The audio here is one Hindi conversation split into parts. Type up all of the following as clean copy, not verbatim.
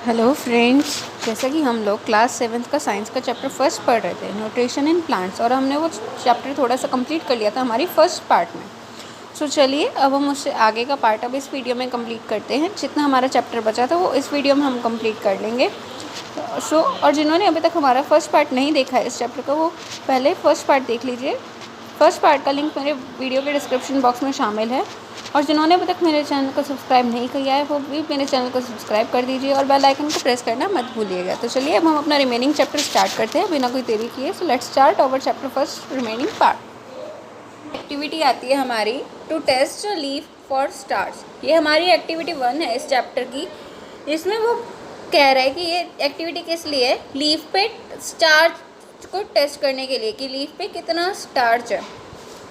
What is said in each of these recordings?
हेलो फ्रेंड्स, जैसा कि हम लोग क्लास सेवन्थ का साइंस का चैप्टर फर्स्ट पढ़ रहे थे, न्यूट्रिशन इन प्लांट्स, और हमने वो चैप्टर थोड़ा सा कंप्लीट कर लिया था हमारी फर्स्ट पार्ट में। सो चलिए अब हम उससे आगे का पार्ट अब इस वीडियो में कंप्लीट करते हैं। जितना हमारा चैप्टर बचा था वो इस वीडियो में हम कंप्लीट कर लेंगे। सो और जिन्होंने अभी तक हमारा फर्स्ट पार्ट नहीं देखा है इस चैप्टर का, वो पहले फर्स्ट पार्ट देख लीजिए। फर्स्ट पार्ट का लिंक मेरे वीडियो के डिस्क्रिप्शन बॉक्स में शामिल है। और जिन्होंने अभी तक मेरे चैनल को सब्सक्राइब नहीं किया है वो भी मेरे चैनल को सब्सक्राइब कर दीजिए और बेल आइकन को प्रेस करना मत भूलिएगा। तो चलिए अब हम अपना रिमेनिंग चैप्टर स्टार्ट करते हैं बिना कोई देरी किए। So let's start our chapter first remaining part. Activity आती है हमारी to test leaf for starch. ये हमारी एक्टिविटी 1 है इस चैप्टर की। इसमें वो कह रहा है कि ये एक्टिविटी किस लिए है, लीफ पे स्टार्च को टेस्ट करने के लिए कि लीफ पे कितना स्टार्च है।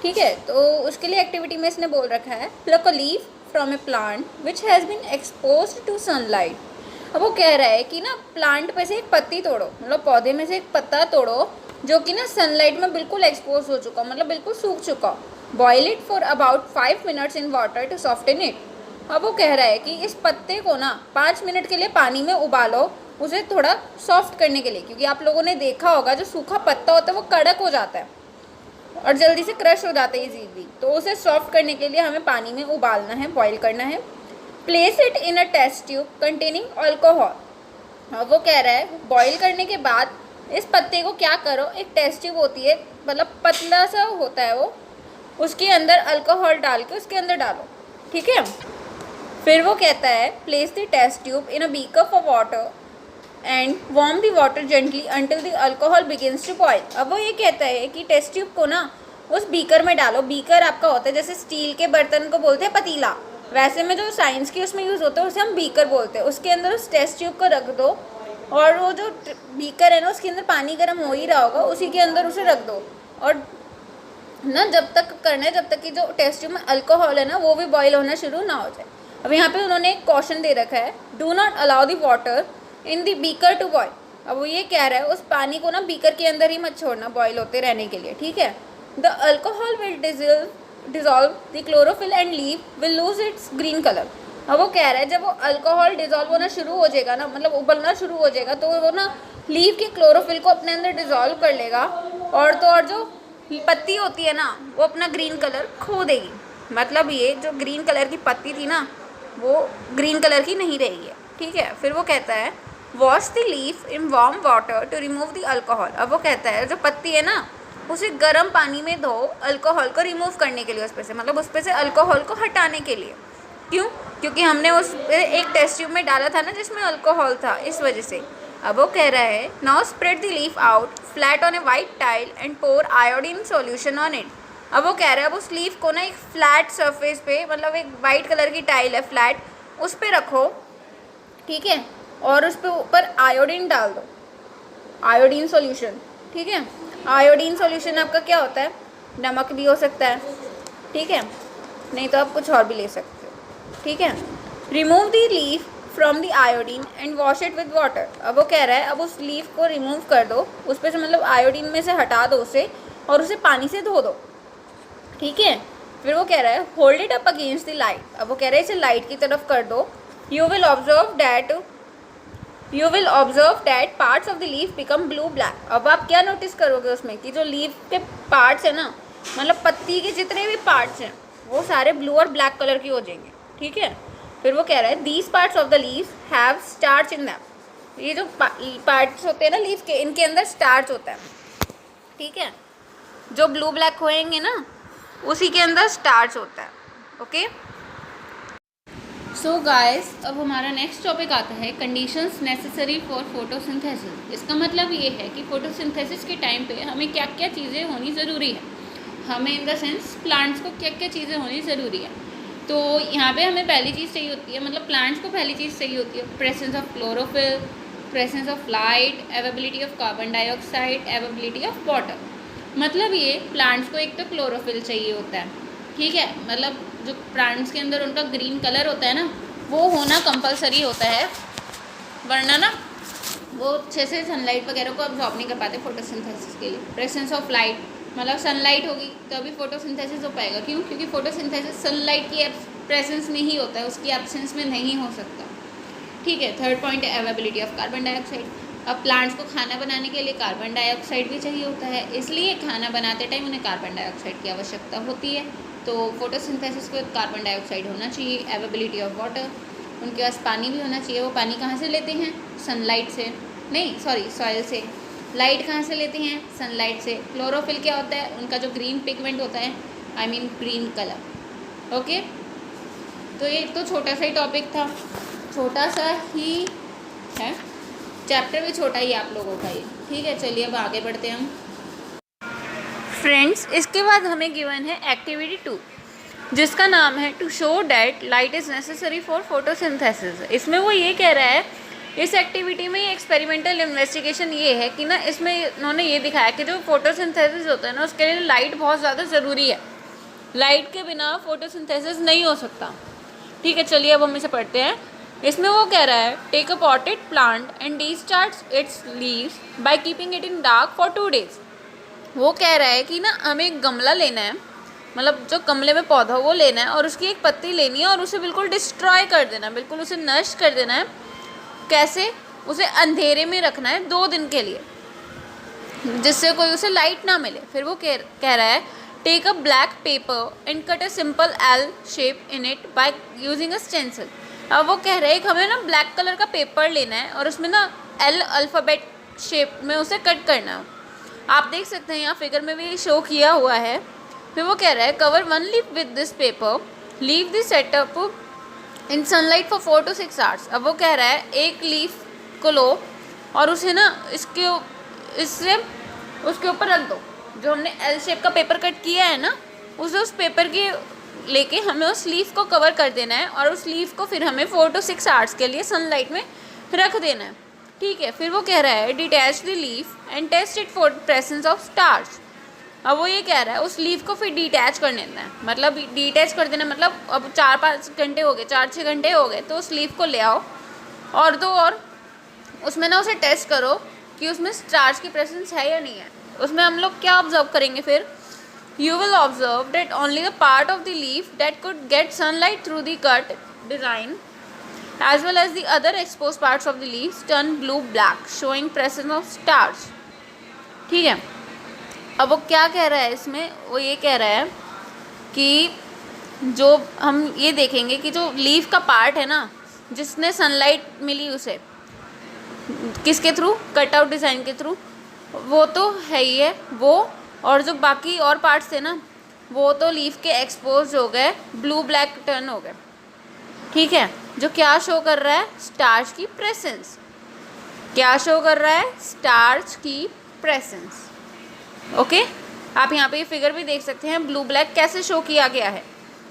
ठीक है, तो उसके लिए एक्टिविटी में इसने बोल रखा है pluck a leaf from a plant which has been exposed to sunlight. अब वो कह रहा है कि ना प्लांट पे से एक पत्ती तोड़ो, मतलब पौधे में से एक पत्ता तोड़ो जो कि ना सनलाइट में बिल्कुल एक्सपोज हो चुका, मतलब बिल्कुल सूख चुका। Boil it for about 5 minutes in water to soften it. अब वो कह रहा है कि इस पत्ते को ना 5 मिनट के लिए पानी में उबालो, उसे थोड़ा सॉफ्ट करने के लिए, क्योंकि आप लोगों ने देखा होगा जो सूखा पत्ता होता है वो कड़क हो जाता है और जल्दी से क्रश हो जाता है इजीली। तो उसे सॉफ्ट करने के लिए हमें पानी में उबालना है, बॉईल करना है। Place it in a test tube containing alcohol. वो कह रहा है बॉईल करने के बाद इस पत्ते को क्या करो, एक टेस्ट ट्यूब होती है, मतलब पतला सा होता है वो, उसके अंदर अल्कोहल डाल के उसके अंदर डालो। ठीक है, फिर वो कहता है place the test tube in a beaker for water and warm the water gently until the alcohol begins to boil. अब वो ये कहता है कि टेस्ट ट्यूब को ना उस बीकर में डालो। बीकर आपका होता है जैसे स्टील के बर्तन को बोलते हैं पतीला, वैसे में जो साइंस की उसमें यूज़ होता है उसे हम बीकर बोलते हैं। उसके अंदर उस टेस्ट ट्यूब को रख दो और वो जो बीकर है ना उसके अंदर पानी गर्म हो ही रहा होगा, उसी के अंदर उसे रख दो और ना जब तक करना है जब तक कि जो टेस्ट ट्यूब में अल्कोहल है ना वो भी बॉयल होना शुरू ना हो जाए। अब यहाँ पे उन्होंने एक कॉशन दे रखा है, do not allow the water in the beaker to boil. अब वो ये कह रहा है उस पानी को ना बीकर के अंदर ही मत छोड़ना बॉयल होते रहने के लिए। ठीक है, the alcohol will dissolve the chlorophyll and leaf will lose its green colour. अब वो कह रहा है जब वो अल्कोहल डिजॉल्व होना शुरू हो जाएगा ना, मतलब उबलना शुरू हो जाएगा, तो वो ना लीफ के क्लोरोफिल को अपने अंदर डिजॉल्व कर लेगा और तो और जो पत्ती होती है ना वो अपना ग्रीन कलर खो देगी। मतलब ये जो ग्रीन कलर की पत्ती थी ना वो ग्रीन कलर की नहीं रहेगी। ठीक है, फिर वो कहता है wash the leaf in warm water to remove the alcohol. अब वो कहता है जो पत्ती है ना उसे गर्म पानी में धो अल्कोहल को रिमूव करने के लिए, उस पर से मतलब उस पर से अल्कोहल को हटाने के लिए। क्यों? क्योंकि हमने उस एक टेस्ट ट्यूब में डाला था ना जिसमें अल्कोहल था, इस वजह से। अब वो कह रहा है now spread the leaf out flat on a white tile and pour iodine solution on it. अब वो कह रहा है अब उस लीफ को ना एक फ्लैट सरफेस पे, मतलब एक वाइट कलर की टाइल है फ्लैट, उस पर रखो। ठीक है, और उस पर ऊपर आयोडीन डाल दो, आयोडीन सॉल्यूशन। ठीक है, आयोडीन सॉल्यूशन आपका क्या होता है, नमक भी हो सकता है। ठीक है, नहीं तो आप कुछ और भी ले सकते हो। ठीक है, remove the leaf from the iodine and wash it with water. अब वो कह रहा है अब उस लीफ को रिमूव कर दो, उस पर से मतलब आयोडीन में से हटा दो उसे और उसे पानी से धो दो। ठीक है, फिर वो कह रहा है hold it up against the light. अब वो कह रहा है इसे लाइट की तरफ कर दो। You will observe that parts of the leaf become blue black. अब आप क्या नोटिस करोगे उसमें कि जो लीफ के पार्ट्स है ना, मतलब पत्ती के जितने भी पार्ट्स हैं वो सारे ब्लू और ब्लैक कलर के हो जाएंगे। ठीक है, फिर वो कह रहा है these parts of the leaf have starch in them. ये जो पार्ट्स होते हैं ना लीफ के, इनके अंदर स्टार्च होता है। ठीक है, जो ब्लू ब्लैक होएंगे ना उसी के अंदर स्टार्च होता है। ओके, सो गाइस अब हमारा नेक्स्ट टॉपिक आता है कंडीशंस नेसेसरी फॉर फोटोसिंथेसिस। इसका मतलब ये है कि फोटोसिंथेसिस के टाइम पे हमें क्या क्या चीज़ें होनी ज़रूरी है, हमें इन द सेंस प्लांट्स को क्या क्या चीज़ें होनी ज़रूरी है। तो यहाँ पे हमें पहली चीज़ चाहिए होती है, मतलब प्लांट्स को पहली चीज़ चाहिए होती है presence of chlorophyll, presence of light, availability of carbon dioxide, availability of water. मतलब ये प्लांट्स को एक तो क्लोरोफिल चाहिए होता है। ठीक है, मतलब जो प्लांट्स के अंदर उनका ग्रीन कलर होता है ना वो होना कंपलसरी होता है, वरना ना वो अच्छे से सनलाइट वगैरह को अब्जॉर्ब नहीं कर पाते फोटोसिंथेसिस के लिए। प्रेजेंस ऑफ लाइट, मतलब सनलाइट होगी तो अभी फोटोसिंथेसिस हो पाएगा। क्यों? क्योंकि फोटोसिंथेसिस सनलाइट की प्रेजेंस में ही होता है, उसकी एब्सेंस में नहीं हो सकता। ठीक है। थर्ड पॉइंट है अवेलेबिलिटी ऑफ कार्बन डाइऑक्साइड। अब प्लांट्स को खाना बनाने के लिए कार्बन डाइऑक्साइड भी चाहिए होता है, इसलिए खाना बनाते टाइम उन्हें कार्बन डाइऑक्साइड की आवश्यकता होती है। तो फोटोसिंथेसिस को कार्बन डाइऑक्साइड होना चाहिए। अवेलेबिलिटी ऑफ वाटर, उनके पास पानी भी होना चाहिए। वो पानी कहाँ से लेते हैं? सनलाइट से, नहीं सॉरी सॉइल से। लाइट कहाँ से लेते हैं? सनलाइट से। क्लोरोफिल क्या होता है? उनका जो ग्रीन पिगमेंट होता है, I mean green colour. Okay, तो ये तो छोटा सा ही टॉपिक था, छोटा सा ही है, चैप्टर भी छोटा ही आप लोगों का ये। ठीक है, चलिए अब आगे बढ़ते हैं हम फ्रेंड्स। इसके बाद हमें गिवन है एक्टिविटी 2, जिसका नाम है to show that light is necessary for photosynthesis. इसमें वो ये कह रहा है, इस एक्टिविटी में ये एक्सपेरिमेंटल इन्वेस्टिगेशन ये है कि ना, इसमें उन्होंने ये दिखाया कि जो फोटोसिंथेसिस होता है ना, उसके लिए लाइट बहुत ज़्यादा ज़रूरी है। लाइट के बिना फोटोसिंथेसिस नहीं हो सकता। ठीक है, चलिए अब हम इसे पढ़ते हैं। इसमें वो कह रहा है, take a potted plant and discharge its leaves by keeping it in dark for 2 days। वो कह रहा है कि ना, हमें एक गमला लेना है, मतलब जो गमले में पौधा वो लेना है, और उसकी एक पत्ती लेनी है और उसे बिल्कुल डिस्ट्रॉय कर देना है, बिल्कुल उसे नष्ट कर देना है। कैसे? उसे अंधेरे में रखना है 2 दिन के लिए, जिससे कोई उसे लाइट ना मिले। फिर वो कह रहा है, take a black paper and cut a simple L shape in it by using a stencil. अब वो कह रहे हैं कि हमें ना ब्लैक कलर का पेपर लेना है और उसमें ना एल अल्फ़ाबेट शेप में उसे कट करना है। आप देख सकते हैं यहाँ फिगर में भी शो किया हुआ है। फिर वो कह रहा है, cover 1 leaf with this paper, leave this setup in sunlight for 4 to 6 hours। अब वो कह रहा है, एक लीफ को लो और उसे ना इससे उसके ऊपर रख दो। जो हमने एल शेप का पेपर कट किया है ना, उसे उस पेपर के लेके हमें उस लीफ को कवर कर देना है और उस लीफ को फिर हमें 4 to 6 hours के लिए सनलाइट में रख देना है। ठीक है, फिर वो कह रहा है, detach the leaf and test it for presence of starch. अब वो ये कह रहा है, उस लीफ को फिर डिटैच कर देना है, मतलब डिटैच कर देना मतलब अब 4-5 घंटे हो गए, 4-6 घंटे हो गए, तो उस लीफ को ले आओ और दो, और उसमें ना उसे टेस्ट करो कि उसमें स्टार्च की प्रेजेंस है या नहीं है। उसमें हम लोग क्या ऑब्जर्व करेंगे फिर? You will observe that only the part of the leaf that could get sunlight through the cut design, as well as the other exposed parts of the leaves, turn blue-black, showing presence of starch। ठीक है, अब वो क्या कह रहा है इसमें? वो ये कह रहा है कि जो हम ये देखेंगे कि जो लीफ का पार्ट है ना, जिसने सनलाइट मिली उसे किसके थ्रू? कटआउट डिज़ाइन के थ्रू, वो तो है ही है वो, और जो बाकी और पार्ट्स थे ना, वो तो लीफ के एक्सपोज हो गए, ब्लू ब्लैक टर्न हो गए। ठीक है, जो क्या शो कर रहा है? स्टार्च की प्रेजेंस। क्या शो कर रहा है? स्टार्च की प्रेजेंस। ओके, आप यहाँ पे ये फिगर भी देख सकते हैं, ब्लू ब्लैक कैसे शो किया गया है।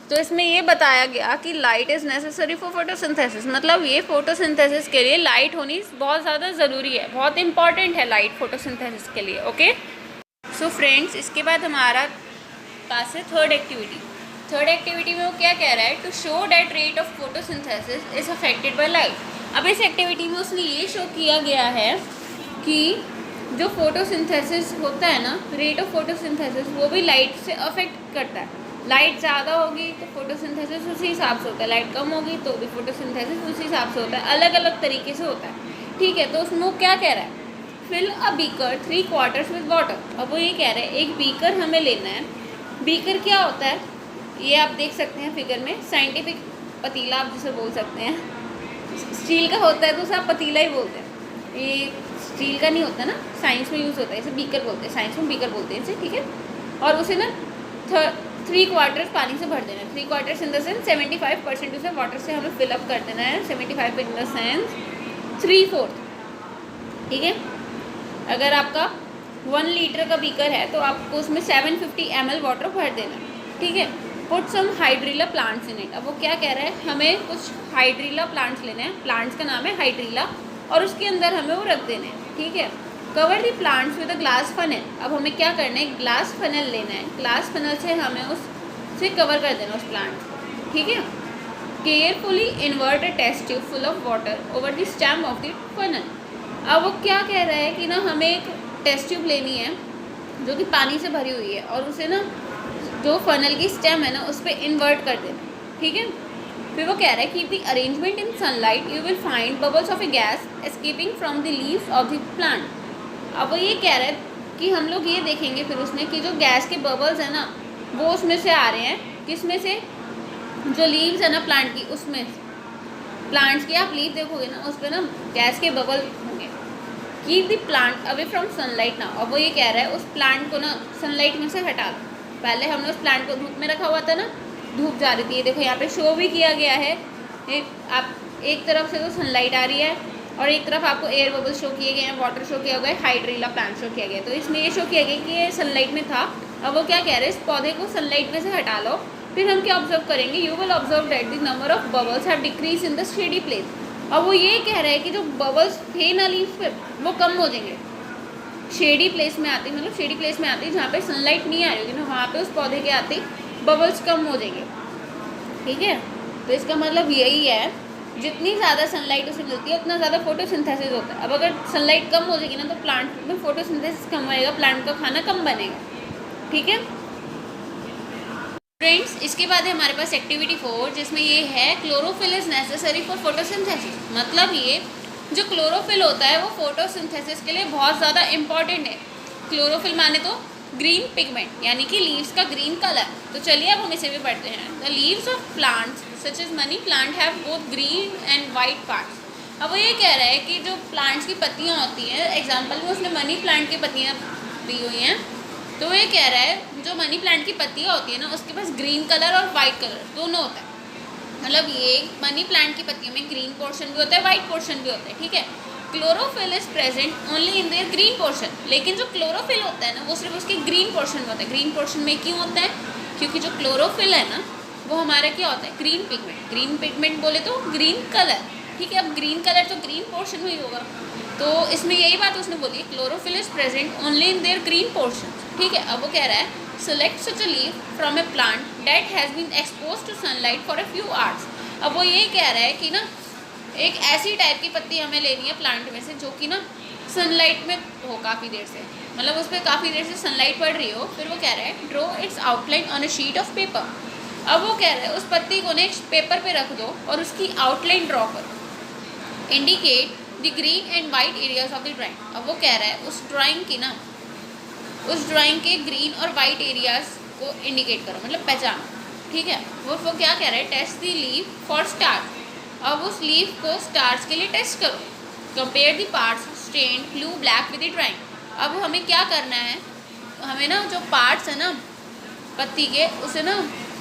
तो इसमें ये बताया गया कि light is necessary for photosynthesis, मतलब ये फोटोसिंथेसिस के लिए लाइट होनी बहुत ज़्यादा ज़रूरी है, बहुत इंपॉर्टेंट है लाइट फोटोसिंथेसिस के लिए। ओके, सो फ्रेंड्स, इसके बाद हमारा पास है थर्ड एक्टिविटी। थर्ड एक्टिविटी में वो क्या कह रहा है? To show that rate of photosynthesis is affected by light. अब इस एक्टिविटी में उसने ये शो किया गया है कि जो फोटोसिंथेसिस होता है ना, रेट ऑफ फोटोसिंथेसिस, वो भी लाइट से अफेक्ट करता है। लाइट ज़्यादा होगी तो फोटोसिंथेसिस उसी हिसाब से होता है, लाइट कम होगी तो भी फोटोसिंथेसिस उसी हिसाब से होता है, अलग अलग तरीके से होता है। ठीक है, तो उसमें वो क्या कह रहा है? Fill a beaker 3/4 with water. अब वो ये कह रहे हैं, एक बीकर हमें लेना है। बीकर क्या होता है? ये आप देख सकते हैं फिगर में, साइंटिफिक पतीला आप जिसे बोल सकते हैं। स्टील का होता है तो उसे आप पतीला ही बोलते हैं, ये स्टील का नहीं होता ना, साइंस में यूज़ होता है, इसे बीकर बोलते हैं, साइंस में बीकर बोलते हैं इसे। ठीक है, और उसे ना 3/4 पानी से भर देना है। 3/4 इन द सेंस 75% उसे वाटर से हमें फिलअप कर देना है, 75 इन द सेंस 3/4। ठीक है, अगर आपका 1 लीटर का बीकर है तो आपको उसमें 750 ml वाटर भर देना है। ठीक है, put some hydrilla plants in it. अब वो क्या कह रहा है? हमें कुछ हाइड्रीला प्लांट्स लेने हैं, प्लांट्स का नाम है हाइड्रीला, और उसके अंदर हमें वो रख देने हैं। ठीक है, cover the plants with a glass funnel. अब हमें क्या करना है? ग्लास फनल लेना है, ग्लास फनल से हमें उससे कवर कर देना उस प्लांट को। ठीक है, carefully invert a test tube full of water over the stem of the funnel. अब वो क्या कह रहा है कि ना, हमें एक टेस्ट ट्यूब लेनी है जो कि पानी से भरी हुई है, और उसे ना जो फनल की स्टेम है ना, उस पर इन्वर्ट कर देना। ठीक है, फिर वो कह रहा है keep the arrangement in sunlight you will find bubbles of A gas escaping from the leaves of the plant. अब वो ये कह रहा है कि हम लोग ये देखेंगे फिर उसमें कि जो गैस के बबल्स है ना वो उसमें से आ रहे हैं, किसमें से, जो लीव्स है ना प्लांट की, उसमें प्लांट्स की आप लीव देखोगे ना उस पर ना गैस के बबल होंगे। Keep the plant away from sunlight ना। अब वो ये कह रहा है उस प्लांट को ना सनलाइट में से हटा दो। पहले हमने उस प्लांट को धूप में रखा हुआ था ना, धूप जा रही थी, ये देखो यहाँ पे शो भी किया गया है। आप एक तरफ से तो सनलाइट आ रही है और एक तरफ आपको एयर बबल शो किए गए हैं, वाटर शो किया गया है, हाइड्रीला प्लांट शो किया गया है। तो इसमें ये शो किया गया कि ये सनलाइट में था। अब वो क्या कह रहे हैं, इस पौधे को सनलाइट में से हटा लो। फिर हम क्या ऑब्जर्व करेंगे, you will observe that the number of bubbles have decrease in the shady place. अब वो ये कह रहा है कि जो बबल्स थे ना लीव्स पे वो कम हो जाएंगे, शेडी प्लेस में आती, मतलब शेडी प्लेस में आती जहाँ पे सनलाइट नहीं आ रही होगी ना, वहाँ पे उस पौधे के आते बबल्स कम हो जाएंगे। ठीक है, तो इसका मतलब यही है जितनी ज़्यादा सनलाइट उसे मिलती है उतना ज़्यादा फोटोसिंथेसिस होता है। अब अगर सनलाइट कम हो जाएगी ना तो प्लांट में फोटोसिंथेसिस कम होएगा, प्लांट का खाना कम बनेगा। ठीक है फ्रेंड्स, इसके बाद है हमारे पास एक्टिविटी 4 जिसमें ये है chlorophyll is necessary for photosynthesis. मतलब ये जो क्लोरोफिल होता है वो फोटोसिंथेसिस के लिए बहुत ज़्यादा इंपॉर्टेंट है। क्लोरोफिल माने तो ग्रीन पिगमेंट यानी कि लीव्स का ग्रीन कलर। तो चलिए अब हम इसे भी पढ़ते हैं। The leaves of plants such as money plant have both green and white parts. अब वो ये कह रहा है कि जो प्लांट्स की पत्तियाँ होती हैं, एग्जाम्पल में उसने मनी प्लांट की पत्तियाँ दी हुई हैं, तो वो ये कह रहा है जो मनी प्लांट की पत्तियाँ होती है ना उसके पास ग्रीन कलर और वाइट कलर दोनों होता है। मतलब ये मनी प्लांट की पत्तियों में ग्रीन पोर्शन भी होता है, वाइट पोर्शन भी होता है। ठीक है, chlorophyll is present only in their green portion. लेकिन जो क्लोरोफिल होता है ना वो सिर्फ उसके ग्रीन पोर्शन में होता है। ग्रीन पोर्शन में क्यों होता है, क्योंकि जो क्लोरोफिल है ना वो हमारा क्या होता है, ग्रीन पिगमेंट। ग्रीन पिगमेंट बोले तो ग्रीन कलर। ठीक है, अब ग्रीन कलर तो ग्रीन पोर्शन में ही होगा, तो इसमें यही बात उसने बोली, chlorophyll is present only in their green portion. ठीक है, अब वो कह रहा है select such a leaf from a plant that has been expose to sunlight for a few hours. अब वो ये कह रहा है कि ना एक ऐसी टाइप की पत्ती हमें लेनी है प्लांट में से जो कि ना सनलाइट में हो काफ़ी देर से, मतलब उस पर काफ़ी देर से सनलाइट पड़ रही हो। फिर वो कह रहा है draw it's outline on a sheet of paper. अब वो कह रहा है उस पत्ती को ना एक पेपर पे रख दो और उसकी आउटलाइन ड्रॉ करो। Indicate the green and white areas of the drawing. अब वो कह रहा है उस ड्राइंग की ना, उस ड्राइंग के ग्रीन और वाइट एरियाज को इंडिकेट करो, मतलब पहचानो। ठीक है, वो क्या कह रहा है, test the leaf for starch. अब उस लीफ को स्टार्च के लिए टेस्ट करो। Compare the parts stained blue black with the drawing. अब हमें क्या करना है, हमें ना जो पार्ट्स है ना पत्ती के उसे ना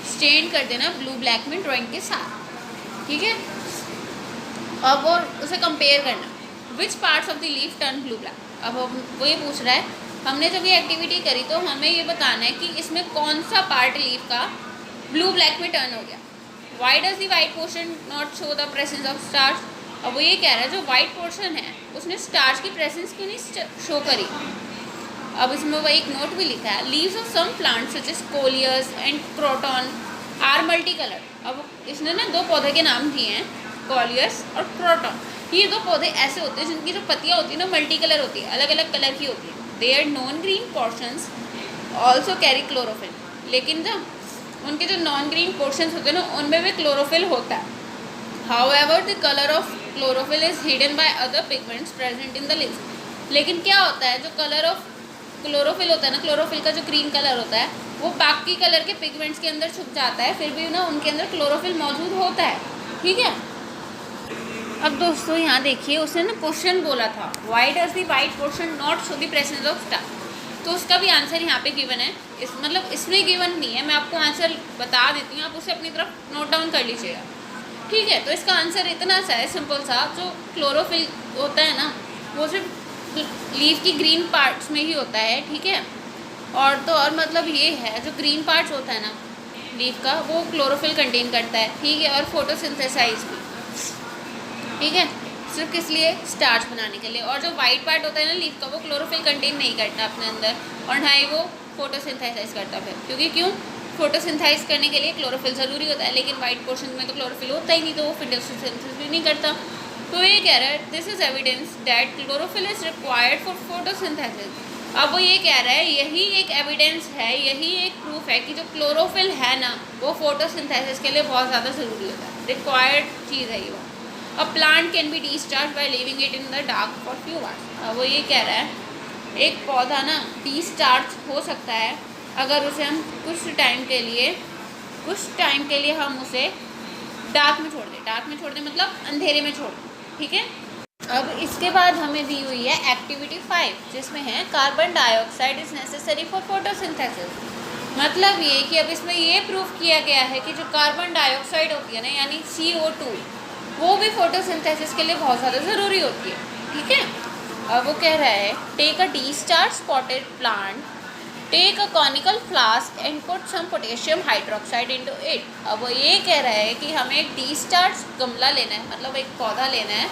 स्टेन कर देना ब्लू ब्लैक में ड्राइंग के साथ। ठीक है, अब वो उसे कंपेयर करना, which parts of the leaf turn blue black. अब वो ये पूछ रहा है, हमने जब ये एक्टिविटी करी तो हमें ये बताना है कि इसमें कौन सा पार्ट लीफ का ब्लू ब्लैक में टर्न हो गया। Why does the white portion not show the presence of starch. अब वो ये कह रहा है जो वाइट पोर्शन है उसने स्टार्च की प्रेजेंस क्यों नहीं शो करी। अब इसमें वो एक नोट भी लिखा है, leaves of some plants such as coleus and croton are multicolour. अब इसने ना दो पौधे के नाम दिए हैं, कोलियस और क्रोटॉन। ये दो पौधे ऐसे होते हैं जिनकी जो पत्तियाँ होती है ना मल्टी कलर होती है, अलग अलग कलर की होती है। Their non green portions also carry chlorophyll. लेकिन जब उनके जो नॉन ग्रीन पोर्शंस होते हैं ना उनमें भी क्लोरोफिल होता है। However the colour of chlorophyll is hidden by other pigments present in the leaves. लेकिन क्या होता है, जो कलर ऑफ क्लोरोफिल होता है ना, क्लोरोफिल का जो ग्रीन कलर होता है वो बाकी कलर के पिगमेंट्स के अंदर छुप जाता है, फिर भी ना उनके अंदर क्लोरोफिल मौजूद होता है। ठीक है, अब दोस्तों यहाँ देखिए उसने ना क्वेश्चन बोला था, why does the white portion not show the presence of star. तो उसका भी आंसर यहाँ पे गिवन है, मतलब इसमें गिवन नहीं है, मैं आपको आंसर बता देती हूँ, आप उसे अपनी तरफ नोट डाउन कर लीजिएगा। ठीक है, तो इसका आंसर इतना सा है, सिंपल सा, जो क्लोरोफिल होता है ना वो सिर्फ लीफ की ग्रीन पार्ट्स में ही होता है। ठीक है, और तो और मतलब ये है जो ग्रीन पार्ट्स होता है ना लीफ का वो क्लोरोफिल कंटेन करता है। ठीक है, और फोटोसिंथेसाइज भी। ठीक है, सिर्फ किस लिए, स्टार्च बनाने के लिए। और जो वाइट पार्ट होता है ना लीफ का वो क्लोरोफिल कंटेन नहीं करता अपने अंदर, और ना ही वो फोटोसिंथेसाइज करता फिर, क्योंकि क्यों, फोटोसिंथेसाइज करने के लिए क्लोरोफिल ज़रूरी होता है, लेकिन वाइट पोर्शन में तो क्लोरोफिल होता ही नहीं, तो वो फोटोसिंथेसिस भी नहीं करता। तो ये कह रहा है this is evidence that chlorophyll is required for photosynthesis. अब वो ये कह रहा है, यही एक एविडेंस है, यही एक प्रूफ है कि जो क्लोरोफिल है ना, वो फोटोसिंथेसिस के लिए बहुत ज़्यादा ज़रूरी होता है, रिक्वायर्ड चीज़ है ये वो। A plant can be discharge by leaving it in the dark for few hours. अब वो ये कह रहा है एक पौधा ना डिस्चार्ज हो सकता है अगर उसे हम कुछ टाइम के लिए हम उसे डार्क में छोड़ दें। डार्क में छोड़ दें मतलब अंधेरे में छोड़ दें, ठीक है। अब इसके बाद हमें दी हुई है एक्टिविटी 5, जिसमें है carbon dioxide is necessary for photosynthesis. मतलब ये कि अब इसमें ये प्रूफ किया गया है कि जो कार्बन डाइऑक्साइड होती है ना, यानी CO2, वो भी फोटोसिंथेसिस के लिए बहुत ज़्यादा ज़रूरी होती है, ठीक है। अब वो कह रहा है take a discharge spotted plant, take a conical flask and put some potassium hydroxide into it. अब वो ये कह रहा है कि हमें एक डिस्चार्ज गमला लेना है, मतलब एक पौधा लेना है,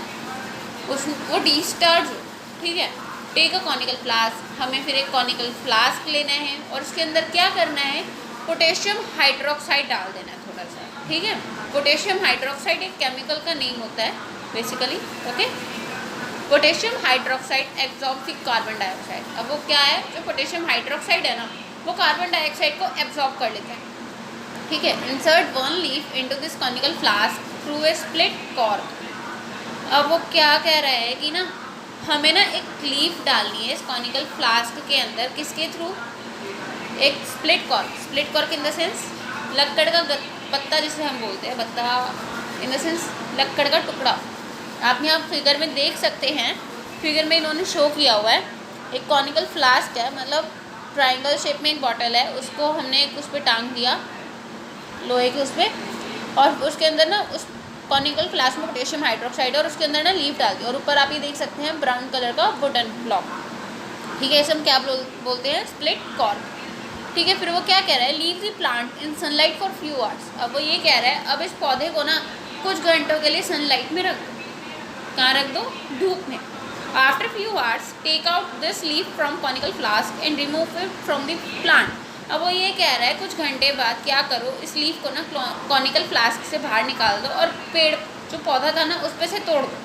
वो डिस्चार्ज हो, ठीक है। टेक अ कॉनिकल फ्लास्क, हमें फिर एक कॉनिकल फ्लास्क लेना है और उसके अंदर क्या करना है, पोटेशियम हाइड्रोक्साइड डाल देना है थोड़ा सा, ठीक है। पोटेशियम हाइड्रोक्साइड एक केमिकल का नेम होता है basically, okay. Potassium hydroxide absorb the carbon dioxide. अब वो क्या है, जो पोटेशियम हाइड्रोक्साइड है ना, वो कार्बन डाइऑक्साइड को एब्जॉर्ब कर लेता है, ठीक है। Insert one leaf into this conical flask through a split cork. अब वो क्या कह रहा है कि ना हमें ना एक लीफ डालनी है इस कॉनिकल फ्लास्क के अंदर, किसके थ्रू, एक split cork. Split cork in the sense लक्कड़ का पत्ता जिसे हम बोलते हैं, पत्ता इन द सेंस लक्कड़ का टुकड़ा। आप यहाँ फिगर में देख सकते हैं, फिगर में इन्होंने शो किया हुआ है एक कॉनिकल फ्लास्क है, मतलब ट्राइंगल शेप में एक बॉटल है, उसको हमने उस पर टांग दिया लोहे के उस पर, और उसके अंदर ना उस कॉनिकल फ्लास्क में पोटेशियम हाइड्रोक्साइड और उसके अंदर ना लीफ डाल दी, और ऊपर आप ये देख सकते हैं ब्राउन कलर का वुडन ब्लॉक, ठीक है। इसे हम क्या बोलते हैं, स्प्लिट कॉर्क, ठीक है। फिर वो क्या कह रहा है, leave the plant in sunlight for few hours. अब वो ये कह रहा है अब इस पौधे को ना कुछ घंटों के लिए सनलाइट में रख दो। कहाँ रख दो, धूप में। After few hours take out this leaf from conical flask and remove it from the plant. अब वो ये कह रहा है कुछ घंटे बाद क्या करो, इस लीफ को ना कॉनिकल फ्लास्क से बाहर निकाल दो और पेड़ जो पौधा था ना उस पर से तोड़ दो।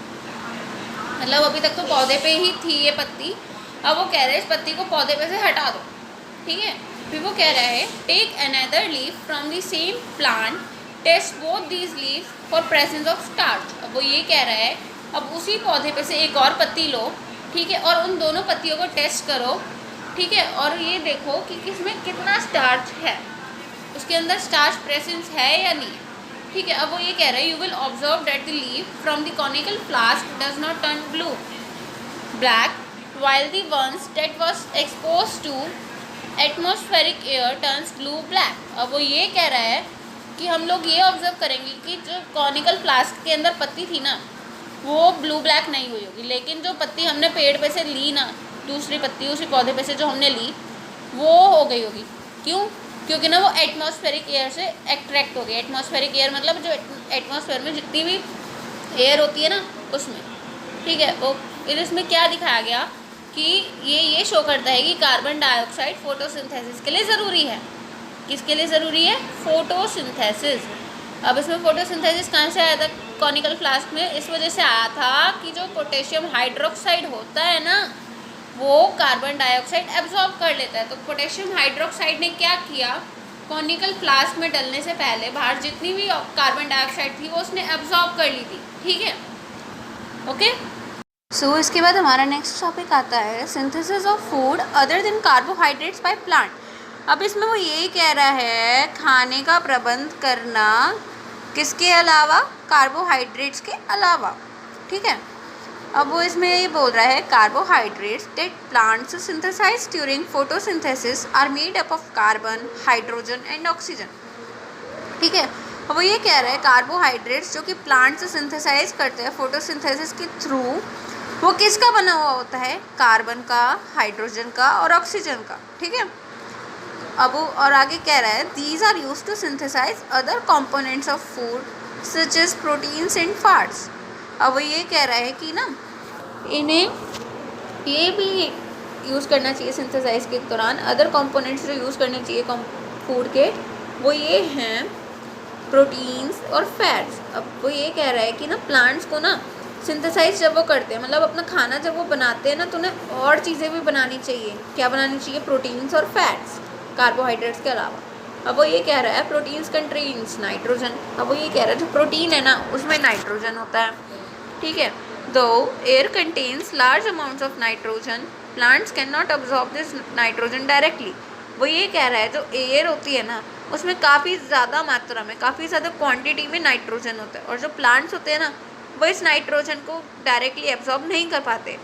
मतलब अभी तक तो पौधे पे ही थी ये पत्ती, अब वो कह रहे हैं इस पत्ती को पौधे पे से हटा दो, ठीक है। फिर वो कह रहा है take another leaf from the same plant, test both these leaves for presence of starch. अब वो ये कह रहा है अब उसी पौधे पे से एक और पत्ती लो, ठीक है, और उन दोनों पत्तियों को टेस्ट करो, ठीक है, और ये देखो कि किसमें कितना स्टार्च है, उसके अंदर स्टार्च प्रेजेंस है या नहीं, ठीक है। अब वो ये कह रहा है you will observe that the leaf from the conical flask does not turn blue black while the ones that was exposed to atmospheric air turns blue black। अब वो ये कह रहा है कि हम लोग ये ऑब्जर्व करेंगे कि जो कॉनिकल फ्लास्क के अंदर पत्ती थी ना वो ब्लू ब्लैक नहीं हुई होगी, लेकिन जो पत्ती हमने पेड़ पे से ली ना, दूसरी पत्ती उसी पौधे पे से जो हमने ली वो हो गई होगी। क्यों, क्योंकि ना वो एटमॉस्फेरिक एयर से अट्रैक्ट हो गई। एटमॉस्फेरिक एयर मतलब जो एटमॉस्फेयर में जितनी भी एयर होती है ना उसमें, ठीक है। वो फिर इसमें क्या दिखाया गया कि ये शो करता है कि कार्बन डाइऑक्साइड फोटोसिंथेसिस के लिए ज़रूरी है। किसके लिए ज़रूरी है, फोटोसिंथेसिस। अब इसमें फोटोसिंथेसिस कहाँ से आया था कॉनिकल फ्लास्क में, इस वजह से आया था कि जो पोटेशियम हाइड्रोक्साइड होता है ना वो कार्बन डाइऑक्साइड एब्जॉर्ब कर लेता है। तो पोटेशियम हाइड्रोक्साइड ने क्या किया, कॉनिकल फ्लास्क में डलने से पहले बाहर जितनी भी कार्बन डाइऑक्साइड थी वो उसने एब्जॉर्ब कर ली थी, ठीक है, ओके। सो इसके बाद हमारा नेक्स्ट टॉपिक आता है synthesis of food other than carbohydrates by plant. अब इसमें वो ये कह रहा है खाने का प्रबंध करना किसके अलावा, कार्बोहाइड्रेट्स के अलावा, ठीक है। अब वो इसमें ये बोल रहा है carbohydrates that plants synthesise during photosynthesis are made up of carbon, hydrogen and oxygen, ठीक है। अब वो ये कह रहा है कार्बोहाइड्रेट्स जो कि प्लांट से सिंथेसाइज करते हैं फोटोसिंथेसिस के थ्रू, वो किसका बना हुआ होता है, कार्बन का, हाइड्रोजन का और ऑक्सीजन का, ठीक है। अब वो और आगे कह रहा है these are use to synthesise other components of food such as proteins and fats. अब वो ये कह रहा है कि ना इन्हें ये भी यूज़ करना चाहिए सिंथेसाइज के दौरान। अदर कंपोनेंट्स जो यूज़ करने चाहिए फूड के वो ये हैं प्रोटीन्स और फैट्स। अब वो ये कह रहा है कि ना प्लांट्स को ना सिंथेसाइज जब वो करते हैं, मतलब अपना खाना जब वो बनाते हैं ना, तो उन्हें और चीज़ें भी बनानी चाहिए। क्या बनानी चाहिए? प्रोटीन्स और फैट्स, कार्बोहाइड्रेट्स के अलावा। अब वो ये कह रहा है प्रोटीन्स कंटेन्स नाइट्रोजन। अब वो ये कह रहा है जो प्रोटीन है ना उसमें नाइट्रोजन होता है, ठीक है। दो air contains large amounts of nitrogen, plants can not absorb this nitrogen directly. वो ये कह रहा है जो एयर होती है ना उसमें काफ़ी ज़्यादा मात्रा में, काफ़ी ज़्यादा क्वांटिटी में नाइट्रोजन होता है, और जो प्लांट्स होते हैं ना वो इस नाइट्रोजन को डायरेक्टली एब्जॉर्ब नहीं कर पाते,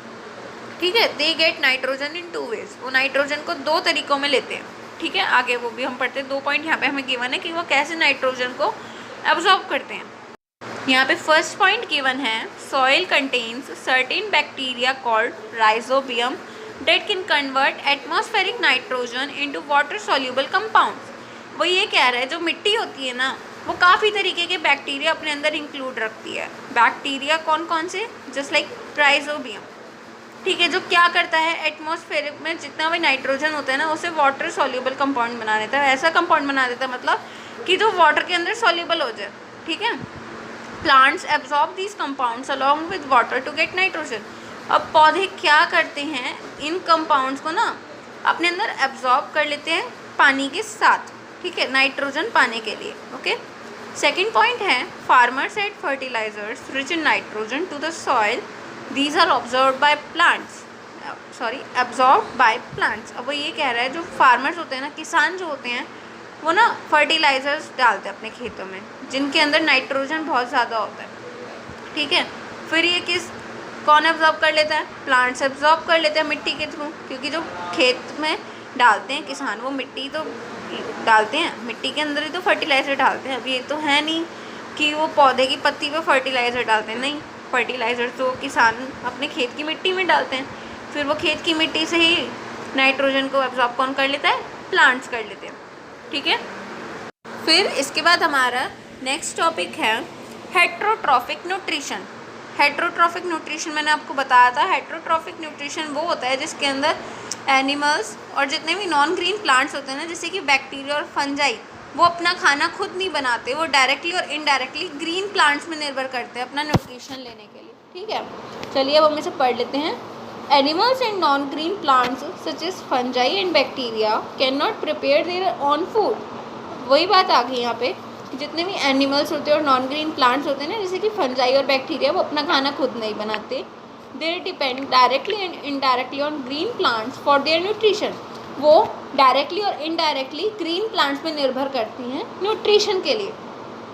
ठीक है। They get nitrogen in 2 ways, वो नाइट्रोजन को 2 तरीक़ों में लेते हैं, ठीक है। आगे वो भी हम पढ़ते हैं। 2 पॉइंट यहाँ पे हमें गिवन है कि वो कैसे नाइट्रोजन को एब्जॉर्ब करते हैं। यहाँ पे फर्स्ट पॉइंट गिवन है, soil contains certain bacteria called rhizobium date can convert atmospheric nitrogen into water soluble compounds. वो ये कह रहा है जो मिट्टी होती है ना वो काफ़ी तरीके के बैक्टीरिया अपने अंदर इंक्लूड रखती है। बैक्टीरिया कौन कौन से? जस्ट लाइक राइजोबियम, ठीक है, जो क्या करता है एटमॉस्फेयर में जितना भी नाइट्रोजन होता है ना उसे वाटर सॉल्यूबल कंपाउंड बना देता है। ऐसा कंपाउंड बना देता है मतलब कि जो वाटर के अंदर सॉल्यूबल हो जाए, ठीक है। Plants absorb these compounds along with water to get nitrogen. अब पौधे क्या करते हैं, इन कंपाउंड्स को ना अपने अंदर एब्जॉर्ब कर लेते हैं पानी के साथ, ठीक है, नाइट्रोजन पाने के लिए। ओके, सेकेंड पॉइंट है, farmers add fertilisers rich in nitrogen to the soil, these are observe by plants, absorb by plants. अब वो ये कह रहा है जो फार्मर्स होते हैं ना, किसान जो होते हैं वो ना फर्टिलाइजर्स डालते हैं अपने खेतों में जिनके अंदर नाइट्रोजन बहुत ज़्यादा होता है, ठीक है। फिर ये कौन एब्जॉर्ब कर लेता है? प्लांट्स एब्जॉर्ब कर लेते हैं मिट्टी के थ्रू, क्योंकि जो खेत में डालते हैं किसान वो मिट्टी तो डालते हैं, मिट्टी के अंदर ही तो फर्टिलाइज़र डालते हैं। अब ये तो है नहीं कि वो पौधे की पत्ती पे फर्टिलाइज़र डालते हैं, नहीं, फर्टिलाइज़र तो किसान अपने खेत की मिट्टी में डालते हैं। फिर वो खेत की मिट्टी से ही नाइट्रोजन को एब्जॉर्ब कौन कर लेता है? प्लांट्स कर लेते हैं, ठीक है। फिर इसके बाद हमारा नेक्स्ट टॉपिक है हेट्रोट्रॉफिक न्यूट्रिशन। हेट्रोट्रॉफिक न्यूट्रिशन मैंने आपको बताया था। हेट्रोट्रॉफिक न्यूट्रिशन वो होता है जिसके अंदर एनिमल्स और जितने भी नॉन ग्रीन प्लांट्स होते हैं ना, जैसे कि बैक्टीरिया और फंजाई, वो अपना खाना खुद नहीं बनाते, वो डायरेक्टली और इनडायरेक्टली ग्रीन प्लांट्स में निर्भर करते हैं अपना न्यूट्रिशन लेने के लिए, ठीक है। चलिए अब हम इसे पढ़ लेते हैं। Animals and non green plants such as fungi and bacteria cannot prepare their own food. वही बात आ गई यहाँ पे, जितने भी एनिमल्स होते हैं और नॉन ग्रीन प्लांट्स होते हैं ना, जैसे कि फंजाई और बैक्टीरिया, वो अपना खाना खुद नहीं बनाते। They depend directly and indirectly on green plants for their nutrition. वो डायरेक्टली और इनडायरेक्टली ग्रीन प्लांट्स पे निर्भर करती हैं न्यूट्रिशन के लिए।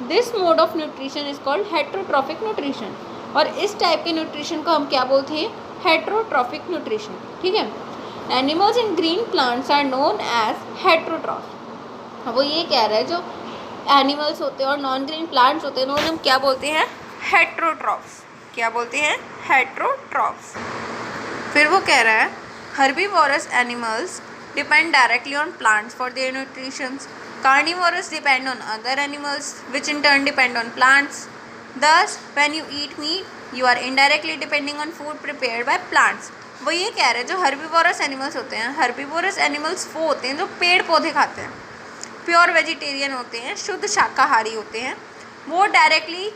This mode of nutrition is called heterotrophic nutrition. और इस टाइप के न्यूट्रिशन को हम क्या बोलते हैं? हेट्रोट्रॉफिक न्यूट्रिशन, ठीक है। Animals in green plants are known as heterotroph. वो ये कह रहा है जो एनिमल्स होते हैं और नॉन ग्रीन प्लांट्स होते हैं उन्हें हम क्या बोलते हैं? हेट्रोट्रॉफ्स। क्या बोलते हैं? हेट्रोट्रॉफ्स। फिर वो कह रहा है herbivorous animals depend directly on plants for their nutrition, carnivorous depend on other animals which in turn depend on plants. Thus, when you eat meat, you are indirectly depending on food prepared by plants. वो ये कह रहे हैं जो हर्बीवोरस एनिमल्स होते हैं, हर्बीवोरस एनिमल्स वो होते हैं जो पेड़ पौधे खाते हैं, प्योर वेजिटेरियन होते हैं, शुद्ध शाकाहारी होते हैं। वो डायरेक्टली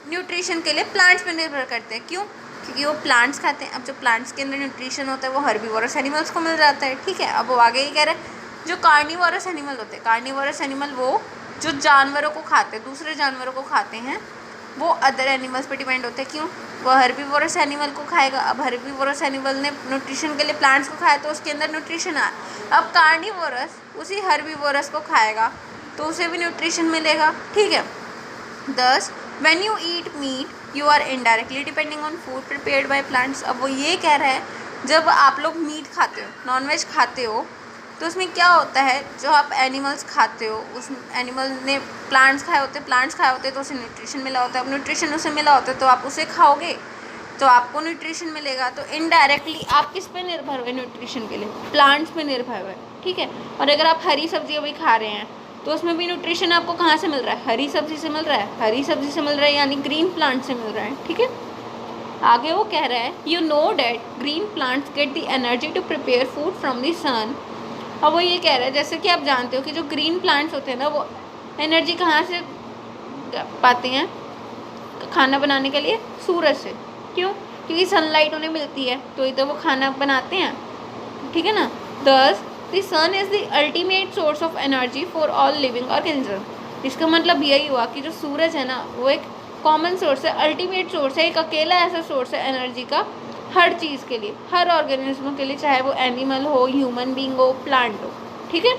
न्यूट्रिशन के लिए प्लांट्स पे निर्भर करते हैं। क्यों? क्योंकि वो प्लांट्स खाते हैं। अब जो प्लांट्स के अंदर न्यूट्रिशन होता है वो हर्बीवोरस एनिमल्स को मिल जाता है, ठीक है। अब वो आगे ये कह रहे हैं जो कार्निवोरस एनिमल होते हैं, कार्निवोरस एनिमल वो जो जानवरों को खाते हैं, दूसरे जानवरों को खाते हैं, वो अदर एनिमल्स पे डिपेंड होते हैं। क्यों? वो हर्बीवोरस एनिमल को खाएगा। अब हर्बीवोरस एनिमल ने न्यूट्रिशन के लिए प्लांट्स को खाया तो उसके अंदर न्यूट्रिशन आया। अब कार्निवोरस उसी हर्बीवोरस को खाएगा तो उसे भी न्यूट्रिशन मिलेगा, ठीक है। Thus when you eat meat you are indirectly depending on food prepared by plants. अब वो ये कह रहा है जब आप लोग मीट खाते हो, नॉनवेज खाते हो, तो उसमें क्या होता है, जो आप एनिमल्स खाते हो उस एनिमल ने प्लांट्स खाए होते तो उसे न्यूट्रिशन मिला होता है। अब न्यूट्रिशन उसे मिला होता है तो आप उसे खाओगे तो आपको न्यूट्रिशन मिलेगा। तो इनडायरेक्टली आप किस पे निर्भर हुए न्यूट्रिशन के लिए? प्लांट्स पे निर्भर हुए, ठीक है। और अगर आप हरी सब्जियाँ भी खा रहे हैं तो उसमें भी न्यूट्रिशन आपको कहाँ से मिल रहा है? हरी सब्जी से मिल रहा है, हरी सब्जी से मिल रहा है यानी ग्रीन प्लांट से मिल रहा है, ठीक है। आगे वो कह रहा है you know that green plants get the energy to prepare food from the sun. अब वो ये कह रहा है जैसे कि आप जानते हो कि जो ग्रीन प्लांट्स होते हैं ना वो एनर्जी कहाँ से पाते हैं खाना बनाने के लिए? सूरज से, क्यों? क्योंकि सनलाइट उन्हें मिलती है, तो ही तो वो खाना बनाते हैं, ठीक है ना। Thus the sun is the ultimate source of energy for all living organism. इसका मतलब यही हुआ कि जो सूरज है ना, वो एक कॉमन सोर्स है, अल्टीमेट सोर्स है, एक अकेला ऐसा सोर्स है एनर्जी का हर चीज़ के लिए, हर ऑर्गेनिज्म के लिए, चाहे वो एनिमल हो, ह्यूमन बींग हो, प्लांट हो, ठीक है।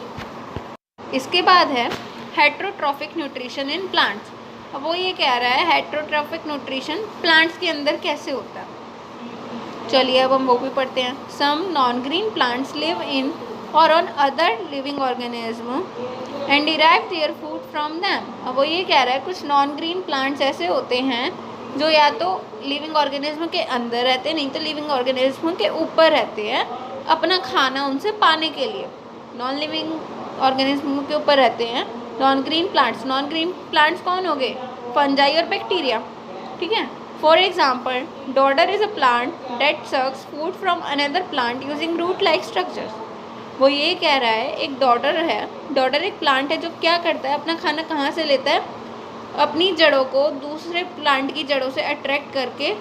इसके बाद है हेट्रोट्रॉफिक न्यूट्रिशन इन प्लांट्स। अब वो ये कह रहा है हेट्रोट्रॉफिक न्यूट्रिशन प्लांट्स के अंदर कैसे होता है। चलिए अब हम वो भी पढ़ते हैं। Some non green plants live in or on other living organism and derive their food from them. अब वो ये कह रहा है कुछ नॉन ग्रीन प्लांट्स ऐसे होते हैं जो या तो लिविंग ऑर्गेनिज्म के अंदर रहते हैं, नहीं तो लिविंग ऑर्गेनिज्म के ऊपर रहते हैं अपना खाना उनसे पाने के लिए। नॉन लिविंग ऑर्गेनिज्म के ऊपर रहते हैं non green plants. Non green plants कौन हो गए? फंजाई और बैक्टीरिया, ठीक है। For example dodder is a plant that sucks food from another plant using root like structures. वो ये कह रहा है एक डॉडर है, डॉडर एक प्लांट है जो क्या करता है, अपना खाना कहाँ से लेता है? अपनी जड़ों को दूसरे प्लांट की जड़ों से अट्रैक्ट करके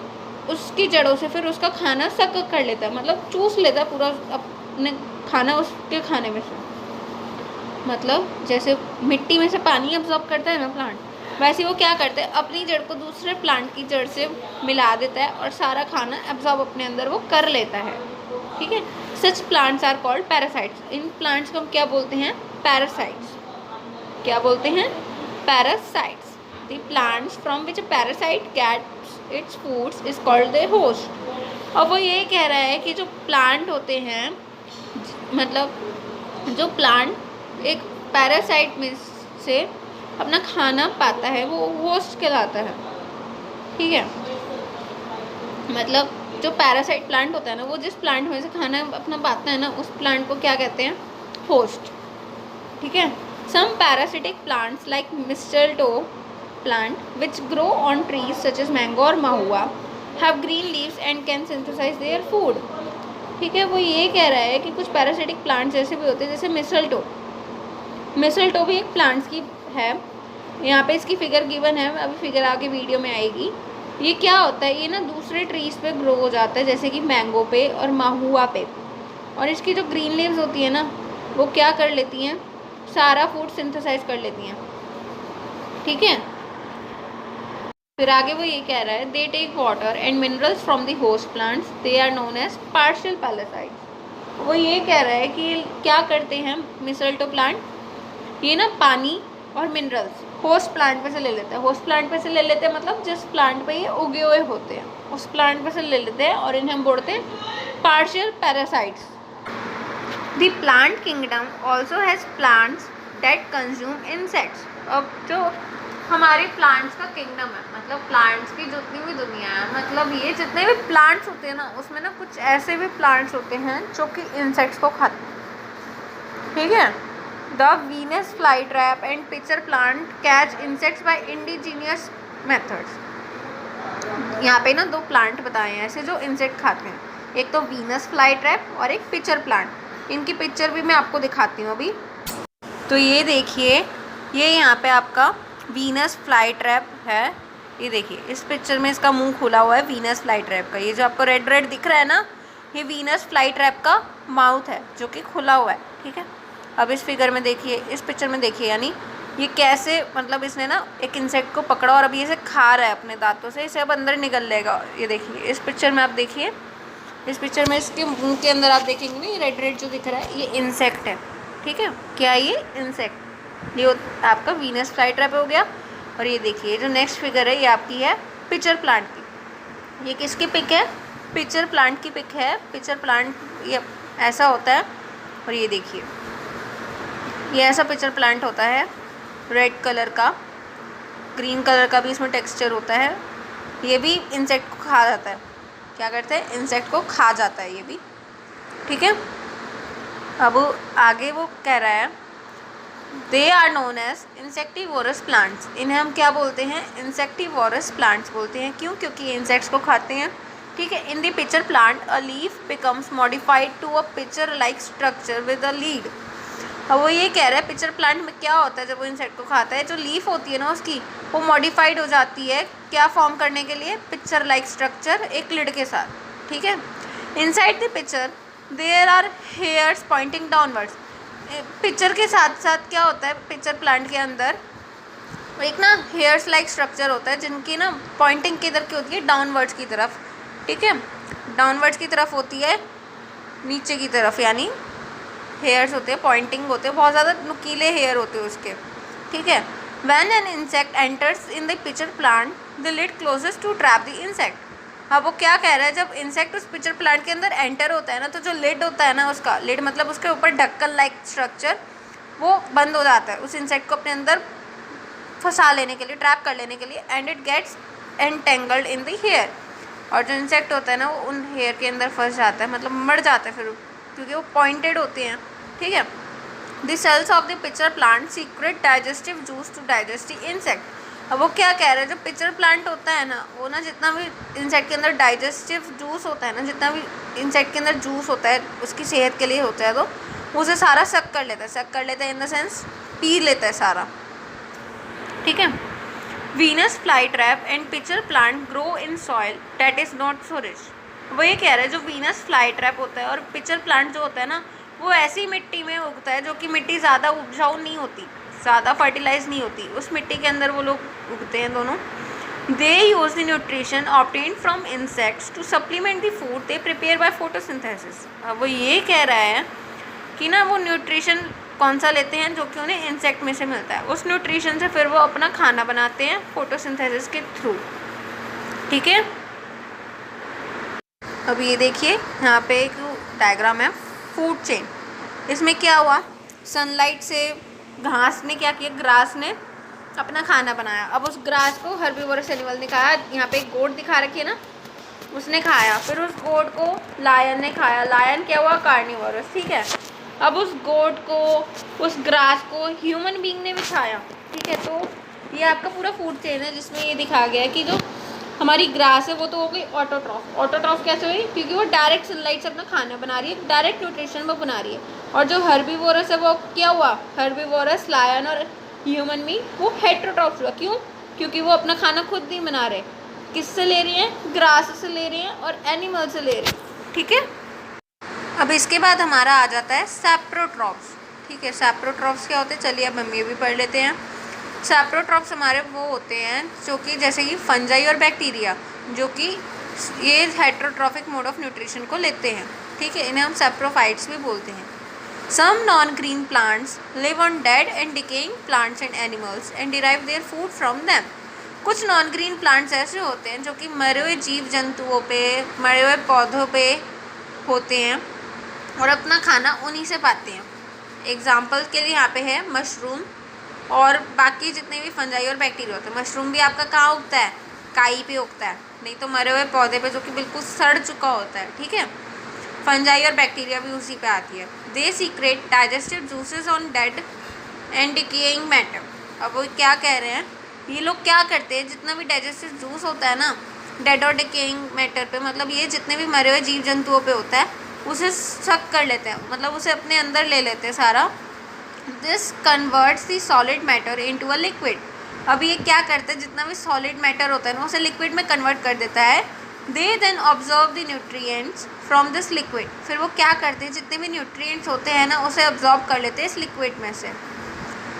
उसकी जड़ों से फिर उसका खाना सक कर लेता है, मतलब चूस लेता है पूरा अपने खाना उसके खाने में से। मतलब जैसे मिट्टी में से पानी अब्जॉर्ब करता है ना प्लांट, वैसे वो क्या करते हैं अपनी जड़ को दूसरे प्लांट की जड़ से मिला देता है और सारा खाना एब्जॉर्ब अपने अंदर वो कर लेता है, ठीक है। Such plants are called parasites. इन प्लांट्स को हम क्या बोलते हैं? पैरासाइट्स। क्या बोलते हैं? Parasites. The plants from which a parasite gets its foods is called the host. और वो ये कह रहा है कि जो प्लांट होते हैं, मतलब जो प्लांट एक पैरासाइट में से अपना खाना पाता है वो होस्ट कहलाता है, ठीक है। मतलब जो पैरासाइट प्लांट होता है ना, वो जिस प्लांट में से खाना अपना पाता है ना, उस प्लांट को क्या कहते हैं? होस्ट, ठीक है। Some parasitic plants like mistletoe plant which grow on trees such as mango और mahua have green leaves and can synthesise their food, ठीक है। वो ये कह रहा है कि कुछ पैरासिटिक प्लांट्स ऐसे भी होते हैं जैसे मिस्टलटो। मिस्टलटो भी एक प्लांट्स की है, यहाँ पे इसकी फिगर गिवन है, अभी फिगर आगे वीडियो में आएगी। ये क्या होता है? ये ना दूसरे ट्रीज पे ग्रो हो जाता है जैसे कि मैंगो पे और माहुआ पे, और इसकी जो ग्रीन लीव्स होती है ना, वो क्या कर लेती हैं? सारा फूड सिंथेसाइज कर लेती हैं, ठीक है। फिर आगे वो ये कह रहा है they take water and minerals from the host plants, they are known as partial parasites. वो ये कह रहा है कि क्या करते हैं मिस्टलटो प्लांट, ये ना पानी और मिनरल्स होस्ट प्लांट पे से ले लेते हैं। होस्ट प्लांट पे से ले लेते हैं मतलब जिस प्लांट पे ये उगे हुए होते हैं उस प्लांट पे से ले लेते हैं, और इन्हें हम बोलते हैं partial parasites. The plant kingdom also has plants that consume insects. अब जो हमारे प्लांट्स का किंगडम है, मतलब प्लांट्स की जितनी भी दुनिया है, मतलब ये जितने भी प्लांट्स होते हैं ना, उसमें ना कुछ ऐसे भी प्लांट्स होते हैं जो कि इंसेक्ट्स को खाते हैं, ठीक है। The Venus fly trap and pitcher plant catch insects by indigenous methods. यहाँ पे ना दो प्लांट बताए हैं ऐसे जो इंसेक्ट खाते हैं, एक तो वीनस फ्लाई ट्रैप और एक पिचर प्लांट। इनकी पिक्चर भी मैं आपको दिखाती हूँ अभी। तो ये देखिए, ये यहाँ पे आपका वीनस फ्लाई ट्रैप है, ये देखिए इस पिक्चर में इसका मुंह खुला हुआ है वीनस फ्लाई ट्रैप का। ये जो आपको रेड रेड दिख रहा है ना, ये वीनस फ्लाई ट्रैप का माउथ है जो कि खुला हुआ है, ठीक है। अब इस फिगर में देखिए, इस पिक्चर में देखिए, यानी ये कैसे, मतलब इसने ना एक इंसेक्ट को पकड़ा और अभी इसे खा रहा है अपने दांतों से, इसे अब अंदर निगल लेगा। ये देखिए इस पिक्चर में आप देखिए, इस पिक्चर में इसके मुंह के अंदर आप देखेंगे ना, ये रेड रेड जो दिख रहा है ये इंसेक्ट है, ठीक है। क्या है ये? इंसेक्ट। ये आपका वीनस फ्लाई ट्रैप हो गया। और ये देखिए जो नेक्स्ट फिगर है ये आपकी है पिचर प्लांट की। ये किसकी पिक है? पिचर प्लांट की पिक है। पिचर प्लांट ये ऐसा होता है, और ये देखिए ये ऐसा पिचर प्लांट होता है, रेड कलर का, ग्रीन कलर का भी इसमें टेक्सचर होता है। ये भी इंसेक्ट को खा जाता है। क्या करते हैं? इंसेक्ट को खा जाता है ये भी, ठीक है। अब आगे वो कह रहा है they are known as insectivorous plants. इन्हें हम क्या बोलते हैं? इंसेक्टिवोरस प्लांट्स बोलते हैं। क्यों? क्योंकि ये इंसेक्ट्स को खाते हैं, ठीक है। In the pitcher plant a leaf becomes modified to a pitcher like structure with a lid. अब वो ये कह रहा है पिचर प्लांट में क्या होता है जब वो इंसेक्ट को खाता है, जो लीफ होती है ना उसकी, वो मॉडिफाइड हो जाती है क्या फॉर्म करने के लिए, पिक्चर लाइक स्ट्रक्चर एक लिड के साथ, ठीक है। Inside the pitcher there are hairs pointing downwards. Pitcher के साथ साथ क्या होता है, पिक्चर प्लांट के अंदर एक ना हेयर्स लाइक स्ट्रक्चर होता है जिनकी ना पॉइंटिंग किधर की होती है, डाउनवर्ड्स की तरफ, ठीक है, डाउनवर्ड्स की तरफ होती है, नीचे की तरफ, यानी हेयर्स होते हैं, पॉइंटिंग होते हैं, बहुत ज़्यादा नुकीले हेयर होते हैं उसके, ठीक है। When an insect enters in the pitcher plant the lid closes to trap the insect. अब वो क्या कह रहा है, जब इंसेक्ट उस पिचर प्लांट के अंदर एंटर होता है ना, तो जो लिड होता है ना उसका, लिड मतलब उसके ऊपर ढक्कन लाइक स्ट्रक्चर, वो बंद हो जाता है उस इंसेक्ट को अपने अंदर फंसा लेने के लिए, ट्रैप कर लेने के लिए, and it gets entangled in the hair. और जो इंसेक्ट होता है ना वो उन हेयर के अंदर फंस जाता है, मतलब मर जाता है फिर, क्योंकि वो पॉइंटेड होते हैं, ठीक है। The cells of the pitcher plant secrete digestive juice to digest the insect. अब वो क्या कह रहे हैं, जो पिचर प्लांट होता है ना, वो ना जितना भी इंसेक्ट के अंदर डाइजेस्टिव जूस होता है ना, जितना भी इंसेक्ट के अंदर जूस होता है उसकी सेहत के लिए होता है, तो उसे सारा सक कर लेता है, सक कर लेता है इन द सेंस पी लेता है सारा, ठीक है। Venus fly trap and pitcher plant grow in soil that is not so rich. वो ये कह रहा है जो वीनस फ्लाई ट्रैप होता है और पिचर प्लांट जो होता है ना, वो ऐसी मिट्टी में उगता है जो कि मिट्टी ज़्यादा उपजाऊ नहीं होती, ज़्यादा फर्टिलाइज नहीं होती, उस मिट्टी के अंदर वो लोग उगते हैं दोनों। They use the nutrition obtained from insects to supplement the food they prepare by photosynthesis. अब वो ये कह रहा है कि ना वो न्यूट्रिशन कौन सा लेते हैं जो कि उन्हें इंसेक्ट में से मिलता है, उस न्यूट्रिशन से फिर वो अपना खाना बनाते हैं फोटोसिंथेसिस के थ्रू, ठीक है। अब ये देखिए यहाँ पे एक डायग्राम है फूड चेन। इसमें क्या हुआ, सनलाइट से घास ने क्या किया, ग्रास ने अपना खाना बनाया। अब उस ग्रास को हर्बीवोरस एनिमल ने खाया, यहाँ पे एक गोट दिखा रखी है ना, उसने खाया, फिर उस गोट को लायन ने खाया, लायन क्या हुआ, कार्निवोरस, ठीक है। अब उस गोट को, उस ग्रास को ह्यूमन बीइंग ने भी खाया, ठीक है। तो ये आपका पूरा फूड चेन है जिसमें ये दिखा गया है कि जो हमारी ग्रास है वो तो हो गई ऑटोट्रॉफ। ऑटोट्रॉफ कैसे हुई, क्योंकि वो डायरेक्ट सनलाइट से अपना खाना बना रही है, डायरेक्ट न्यूट्रिशन वो बना रही है। और जो हर्बीवोरस है वो क्या हुआ, हर्बीवोरस, लायन और ह्यूमन भी वो हेटेरोट्रॉफ हुआ। क्यों, क्योंकि वो अपना खाना खुद नहीं बना रहे, किससे ले रही हैं, ग्रास से ले रही हैं और एनिमल से ले रही हैं, ठीक है। अब इसके बाद हमारा आ जाता है सैप्रोट्रॉप्स, ठीक है। सैप्रोट्रॉप्स क्या होते हैं, चलिए अब हम ये भी पढ़ लेते हैं। सैप्रोट्रॉप्स हमारे वो होते हैं जो कि जैसे कि फंजाई और बैक्टीरिया, जो कि ये हेटेरोट्रॉफिक मोड ऑफ न्यूट्रिशन को लेते हैं, ठीक है। इन्हें हम सैप्रोफाइट्स भी बोलते हैं। Some non green plants live on dead and decaying plants and animals and derive their food from them. कुछ नॉन ग्रीन प्लांट्स ऐसे होते हैं जो कि मरे हुए जीव जंतुओं पे, मरे हुए पौधों पे होते हैं और अपना खाना उन्हीं से पाते हैं। एग्जाम्पल के लिए यहाँ पे है मशरूम और बाकी जितने भी फंजाई और बैक्टीरिया होते हैं। मशरूम भी आपका कहाँ उगता है, काई पे उगता है, नहीं तो मरे हुए पौधे पे जो कि बिल्कुल सड़ चुका होता है, ठीक है। फंजाई और बैक्टीरिया भी उसी पे आती है। They secrete digestive juices on dead and decaying matter. अब वो क्या कह रहे हैं, ये लोग क्या करते हैं, जितना भी डाइजेस्टिव जूस होता है ना डेड और डिकेइंग मैटर पे, मतलब ये जितने भी मरे हुए जीव जंतुओं पे होता है, उसे सक कर लेते हैं, मतलब उसे अपने अंदर ले लेते हैं सारा। This converts the solid matter into a liquid. अब ये क्या करते हैं, जितना भी सॉलिड मैटर होता है ना उसे लिक्विड में कन्वर्ट कर देता है। They then observe the nutrients from this liquid. फिर वो क्या करते हैं, जितने भी न्यूट्रिएंट्स होते हैं ना उसे ऑब्जॉर्व कर लेते हैं इस लिक्विड में से।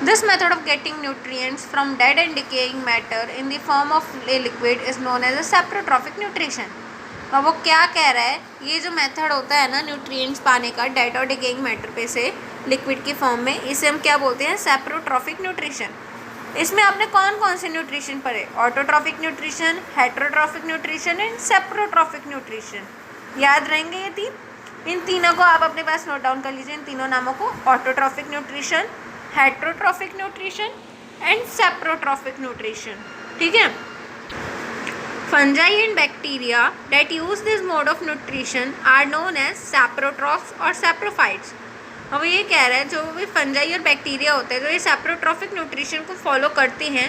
This method of getting nutrients from dead and decaying matter in the form of a liquid is known as a saprotrophic nutrition. अब वो क्या कह रहा है, ये जो मेथड होता है ना न्यूट्रिएंट्स पाने का डेड और डिकेइंग मैटर पे से लिक्विड की फॉर्म में, इसे हम क्या बोलते हैं, सैप्रोट्रॉफिक न्यूट्रिशन। इसमें आपने कौन कौन से न्यूट्रिशन पढ़े, autotrophic nutrition, heterotrophic nutrition and saprotrophic nutrition. याद रहेंगे ये तीन। इन तीनों को आप अपने पास नोट डाउन कर लीजिए, इन तीनों नामों को, autotrophic nutrition, heterotrophic nutrition and saprotrophic nutrition, ठीक है। Fungi and bacteria that use this mode of nutrition are known as saprotrophs और saprophytes। अब ये कह रहा है जो भी फंजाई और बैक्टीरिया होते हैं जो ये सैप्रोट्रॉफिक न्यूट्रिशन को फॉलो करते हैं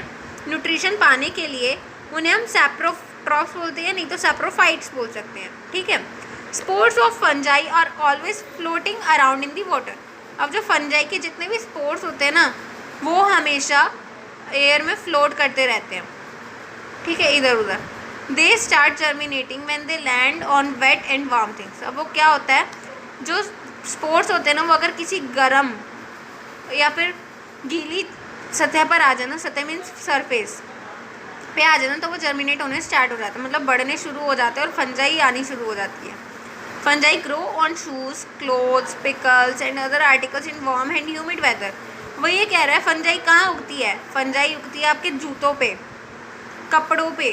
न्यूट्रिशन पाने के लिए, उन्हें हम सैप्रोट्रॉफ्स बोलते हैं, नहीं तो सैप्रोफाइट्स बोल सकते हैं, ठीक है। Spores of fungi are always floating around in the water. अब जो फंजाई के जितने भी स्पोर्स होते हैं ना, वो हमेशा एयर में फ्लोट करते रहते हैं, ठीक है, इधर उधर। They start germinating when they land on wet and warm things. अब वो क्या होता है, जो स्पोर्स होते हैं ना, वो अगर किसी गर्म या फिर गीली सतह पर आ जाए ना, सतह मीन्स सरफेस पे आ जाए ना, तो वो जर्मिनेट होने स्टार्ट हो जाता है, मतलब बढ़ने शुरू हो जाते हैं और फंजाई आनी शुरू हो जाती है। Fungi grow on shoes, clothes, pickles and other articles in warm and humid weather. वो ये कह रहा है फंजाई कहाँ उगती है, फंजाई उगती है आपके जूतों पे, कपड़ों पे,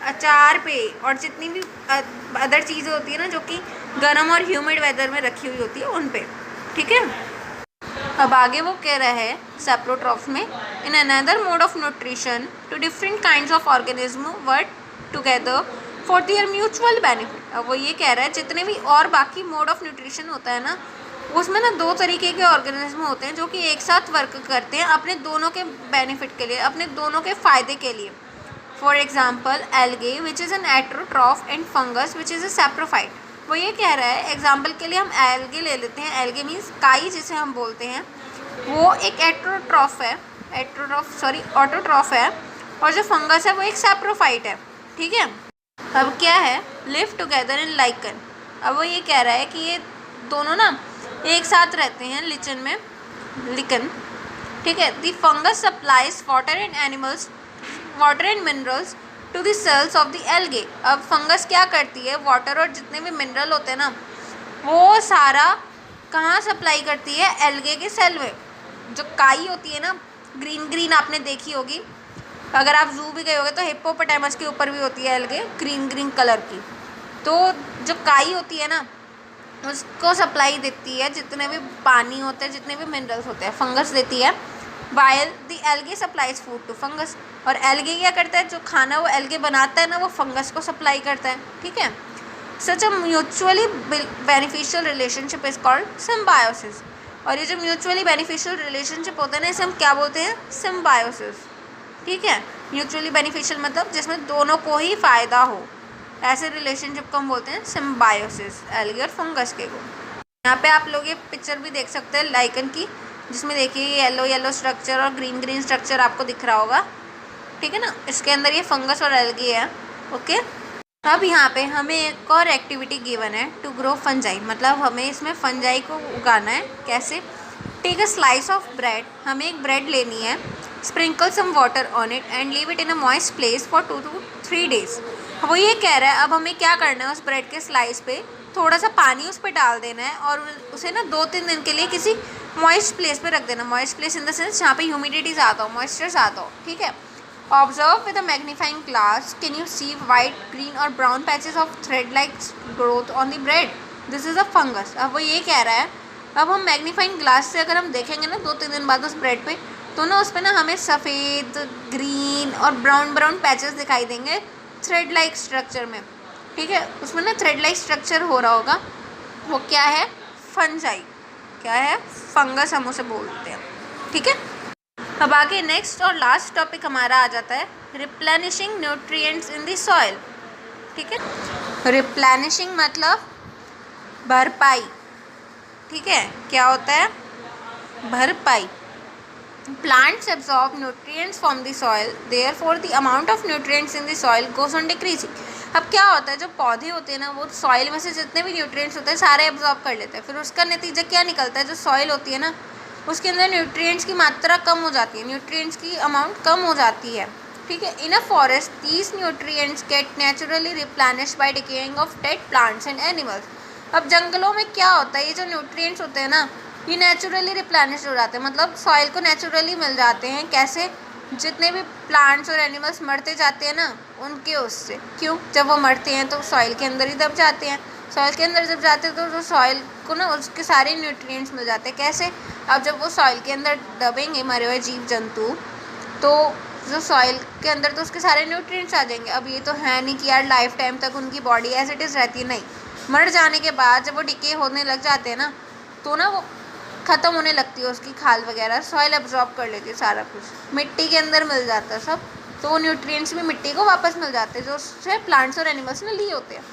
अचार पे, और जितनी भी अदर चीज़ें होती है ना जो कि गर्म और ह्यूमिड वेदर में रखी हुई होती है उन पे, ठीक है। अब आगे वो कह रहा है सेप्रोट्रॉफ्स में, in another mode of nutrition two different kinds of organism work together for their mutual benefit. अब वो ये कह रहा है जितने भी और बाकी मोड ऑफ न्यूट्रिशन होता है ना, उसमें ना दो तरीके के ऑर्गेनिज्म होते हैं जो कि एक साथ वर्क करते हैं अपने दोनों के बेनिफिट के लिए, अपने दोनों के फ़ायदे के लिए। For example algae which is an autotroph and fungus which is a saprophyte. वो ये कह रहा है, एग्जाम्पल के लिए हम एल्गे ले लेते हैं। एल्गे मीन्स काई जिसे हम बोलते हैं, वो एक ऑटोट्रॉफ है, और जो फंगस है वो एक सैप्रोफाइट है, ठीक है। अब क्या है, लिव टुगेदर इन लाइकन। अब वो ये कह रहा है कि ये दोनों ना एक साथ रहते हैं लिचन में, लिकन, ठीक है। The fungus supplies water and minerals to the cells of the algae. अब फंगस क्या करती है, वाटर और जितने भी मिनरल होते हैं ना, वो सारा कहाँ सप्लाई करती है, एल्गे के सेल में। जो काई होती है ना, ग्रीन ग्रीन आपने देखी होगी, अगर आप जू भी गए होगे तो हिप्पोपोटामस के ऊपर भी होती है एल्गे ग्रीन ग्रीन कलर की। तो जो काई होती है ना, उसको सप्लाई देती है जितने भी पानी होते हैं, जितने भी मिनरल्स होते हैं, फंगस देती है। While the algae supplies food to fungus. और एल्गे क्या करता है, जो खाना वो एल्गे बनाता है ना, वो फंगस को सप्लाई करता है, ठीक है। Such a mutually beneficial relationship is called symbiosis. और ये जो म्यूचुअली बेनिफिशियल रिलेशनशिप होता है ना, इसे हम क्या बोलते हैं, सिम्बायोसिस, ठीक है। म्यूचुअली बेनिफिशियल मतलब जिसमें दोनों को ही फ़ायदा हो, ऐसे रिलेशनशिप को हम बोलते हैं सिम्बायोसिस, एल्गे और फंगस के को। यहाँ पे आप लोग ये पिक्चर भी देख सकते हैं लाइकन की, जिसमें देखिए येलो येलो स्ट्रक्चर और ग्रीन ग्रीन स्ट्रक्चर आपको दिख रहा होगा, ठीक है ना। इसके अंदर ये फंगस और एल्गे है, ओके। अब यहाँ पे हमें एक और एक्टिविटी गिवन है, टू ग्रो फंजाई, मतलब हमें इसमें फंजाई को उगाना है। कैसे, take a slice of bread, हमें एक ब्रेड लेनी है, sprinkle some water on it and leave it in a moist place for 2 to 3 days। वो ये कह रहा है अब हमें क्या करना है, उस ब्रेड के स्लाइस पे थोड़ा सा पानी उस पर डाल देना है और उसे ना 2-3 दिन के लिए किसी मॉइस्ट प्लेस पे रख देना। Moist place in the sense जहाँ पे ह्यूमिडिटी ज़्यादा हो, मॉइस्चर ज़्यादा हो, ठीक है। Observe with a magnifying glass, can you see white, green or brown patches of thread like growth on the bread, this is a fungus. अब वो ये कह रहा है, अब हम मैग्नीफाइंग ग्लास से अगर हम देखेंगे ना 2-3 दिन बाद उस ब्रेड पे, तो ना उस पर ना हमें सफ़ेद, ग्रीन और ब्राउन पैचेस दिखाई देंगे थ्रेड लाइक स्ट्रक्चर में, ठीक है। उसमें ना थ्रेड लाइक स्ट्रक्चर हो रहा होगा, वो क्या है, फंजाई, क्या है, फंगस हम उसे बोलते हैं, ठीक है। अब आगे नेक्स्ट और लास्ट टॉपिक हमारा आ जाता है replenishing nutrients in the soil, ठीक है। रिप्लेनिशिंग मतलब भरपाई, ठीक है। क्या होता है, भरपाई। Plants absorb nutrients from the soil, therefore the amount of nutrients in the soil goes on decreasing। अब क्या होता है, जो पौधे होते हैं ना, वो सॉइल में से जितने भी न्यूट्रिएंट्स होते हैं सारे एब्जॉर्ब कर लेते हैं, फिर उसका नतीजा क्या निकलता है, जो सॉइल होती है ना, उसके अंदर न्यूट्रिएंट्स की मात्रा कम हो जाती है, न्यूट्रिएंट्स की अमाउंट कम हो जाती है, ठीक है। In a forest these nutrients get naturally replenished by decaying of dead plants and animals. अब जंगलों में क्या होता है, ये जो न्यूट्रिएंट्स होते हैं ना, ये नेचुरली रिप्लेनिश हो जाते हैं, मतलब सॉइल को नेचुरली मिल जाते हैं। कैसे, जितने भी प्लांट्स और एनिमल्स मरते जाते हैं ना, उनके उससे, क्यों, जब वो मरते हैं तो सॉइल के अंदर ही दब जाते हैं, सॉइल के अंदर जब जाते हैं तो जो सॉइल को ना उसके सारे न्यूट्रिएंट्स मिल जाते हैं। कैसे, अब जब वो सॉइल के अंदर दबेंगे मरे हुए जीव जंतु, तो जो सॉइल के अंदर तो उसके सारे न्यूट्रिएंट्स आ जाएंगे। अब ये तो है नहीं कि यार लाइफ टाइम तक उनकी बॉडी एज इट इज़ रहती है, नहीं, मर जाने के बाद जब वो डिके होने लग जाते हैं ना, तो ना वो ख़त्म होने लगती है, उसकी खाल वगैरह सॉइल एब्जॉर्ब कर लेती है, सारा कुछ मिट्टी के अंदर मिल जाता है सब, तो न्यूट्रिएंट्स भी मिट्टी को वापस मिल जाते हैं जो उससे प्लांट्स और एनिमल्स ने लिए होते हैं।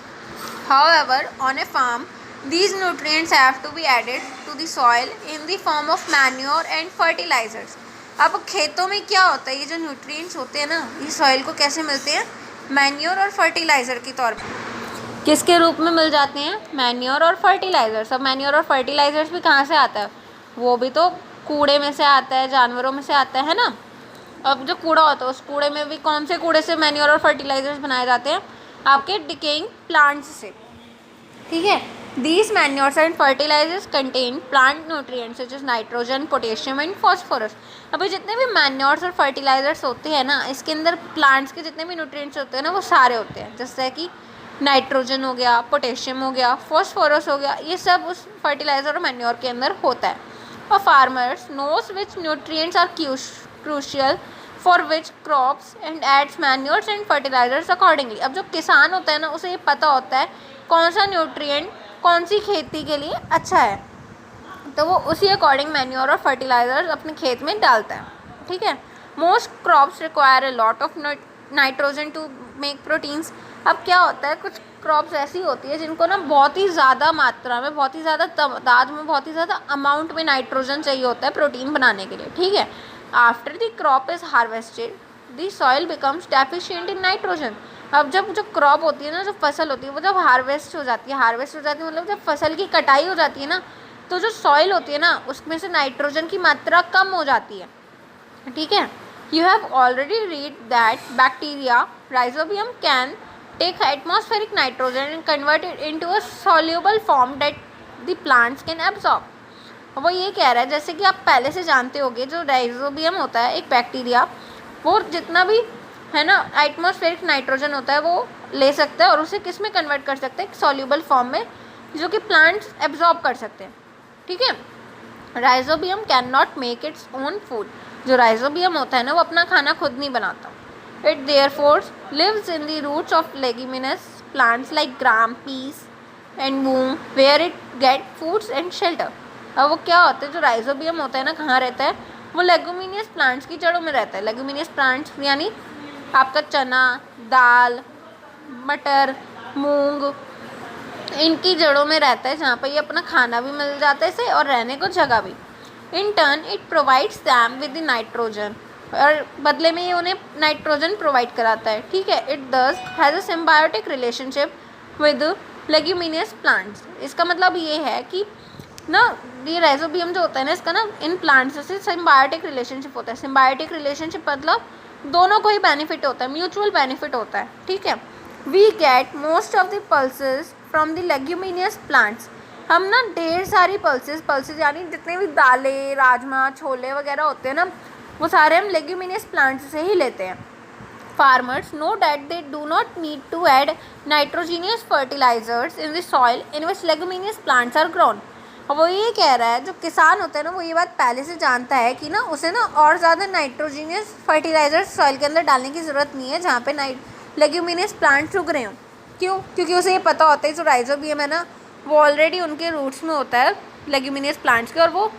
However on a farm These nutrients have to be added to the soil in the form of manure and fertilizers. अब खेतों में क्या होता है, ये जो न्यूट्रिएंट्स होते हैं ना, ये सॉइल को कैसे मिलते हैं? मैन्योर और फर्टिलाइज़र के तौर पे। किसके रूप में मिल जाते हैं? मैन्योर और फर्टिलाइज़र्स। अब मैन्योर और फर्टिलाइज़र्स भी कहाँ से आता है? वो भी तो कूड़े में से आता है, जानवरों में से आता है ना। अब जो कूड़ा होता है, उस कूड़े में भी कौन से कूड़े से मैन्योर और फर्टिलाइज़र्स बनाए जाते हैं? आपके डिकेइंग प्लांट्स से, ठीक है। These manures and fertilizers contain plant nutrients such as nitrogen, potassium and phosphorus. अभी जितने भी मैन्योर्स और फर्टिलाइजर्स होते हैं ना, इसके अंदर प्लांट्स के जितने भी न्यूट्रिएंट्स होते हैं ना, वो सारे होते हैं। जैसे कि नाइट्रोजन हो गया, पोटेशियम हो गया, फॉस्फोरस हो गया, ये सब उस फर्टिलाइजर और मैन्योर के अंदर होता है। और farmers knows which nutrients are crucial for which crops and adds manures and fertilizers accordingly. अब जो किसान होता है ना, उसे ये पता होता है कौन सा न्यूट्रिएंट कौन सी खेती के लिए अच्छा है, तो वो उसी अकॉर्डिंग मैन्योर और फर्टिलाइजर्स अपने खेत में डालता है, ठीक है। Most crops require a lot of nitrogen to make proteins. अब क्या होता है, कुछ क्रॉप्स ऐसी होती है जिनको ना बहुत ही ज़्यादा मात्रा में, बहुत ही ज़्यादा तादाद में, बहुत ही ज़्यादा अमाउंट में नाइट्रोजन चाहिए होता है प्रोटीन बनाने के लिए, ठीक है। After the crop is harvested the soil becomes deficient in nitrogen. अब जब जो क्रॉप होती है ना, जो फसल होती है, वो जब हार्वेस्ट हो जाती है मतलब जब फसल की कटाई हो जाती है ना, तो जो सॉइल होती है ना, उसमें से नाइट्रोजन की मात्रा कम हो जाती है, ठीक है। You have already read that bacteria rhizobium can take atmospheric nitrogen and convert it into a soluble form that the plants can absorb. वो ये कह रहा है, जैसे कि आप पहले से जानते होंगे, जो राइजोबियम होता है एक बैक्टीरिया, वो जितना भी है ना एटमॉस्फेरिक नाइट्रोजन होता है वो ले सकता है और उसे किस में कन्वर्ट कर सकता है? एक सॉल्युबल फॉर्म में, जो कि प्लांट्स एब्जॉर्ब कर सकते हैं, ठीक है। Rhizobium can not make its own food. जो राइजोबियम होता है ना, वो अपना खाना खुद नहीं बनाता। It therefore lives in the roots of leguminous plants like gram, peas and moong, where it get foods and shelter. अब वो क्या होता है, जो राइजोबियम होता है ना, कहाँ रहता है? वो लेग्यूमिनियस प्लांट्स की जड़ों में रहता है। लेग्यूमिनियस प्लांट्स यानी आपका चना, दाल, मटर, मूंग, इनकी जड़ों में रहता है, जहाँ पर ये अपना खाना भी मिल जाता है इसे और रहने को जगह भी। In turn it provides them with the nitrogen, और बदले में ये उन्हें नाइट्रोजन प्रोवाइड कराता है, ठीक है। इट दस has a symbiotic relationship with leguminous plants. इसका मतलब ये है कि ना, ये राइजोबियम जो होता है ना, इसका ना इन प्लांट्स से सिम्बायोटिक रिलेशनशिप होता है। सिम्बायोटिक रिलेशनशिप मतलब दोनों को ही बेनिफिट होता है, म्यूचुअल बेनिफिट होता है, ठीक है। We get most of the pulses from the leguminous plants. हम ना ढेर सारी पल्सेस यानी जितने भी दालें, राजमा, छोले वगैरह होते हैं ना, वो सारे हम लेग्यूमिनियस प्लांट्स से ही लेते हैं। Farmers know that they do not need to add nitrogenous fertilizers in the soil in which leguminous plants are grown. और वो ये कह रहा है, जो किसान होता है ना, वो ये बात पहले से जानता है कि ना उसे ना और ज़्यादा नाइट्रोजीनियस फर्टिलाइजर्स सॉइल के अंदर डालने की ज़रूरत नहीं है जहाँ पे लेग्यूमिनियस प्लांट्स उग रहे हों। क्यों? क्योंकि उसे ये पता होता है जो राइजोबियम है ना, वो ऑलरेडी उनके रूट्स में होता है लेग्यूमिनियस प्लांट्स के, और वो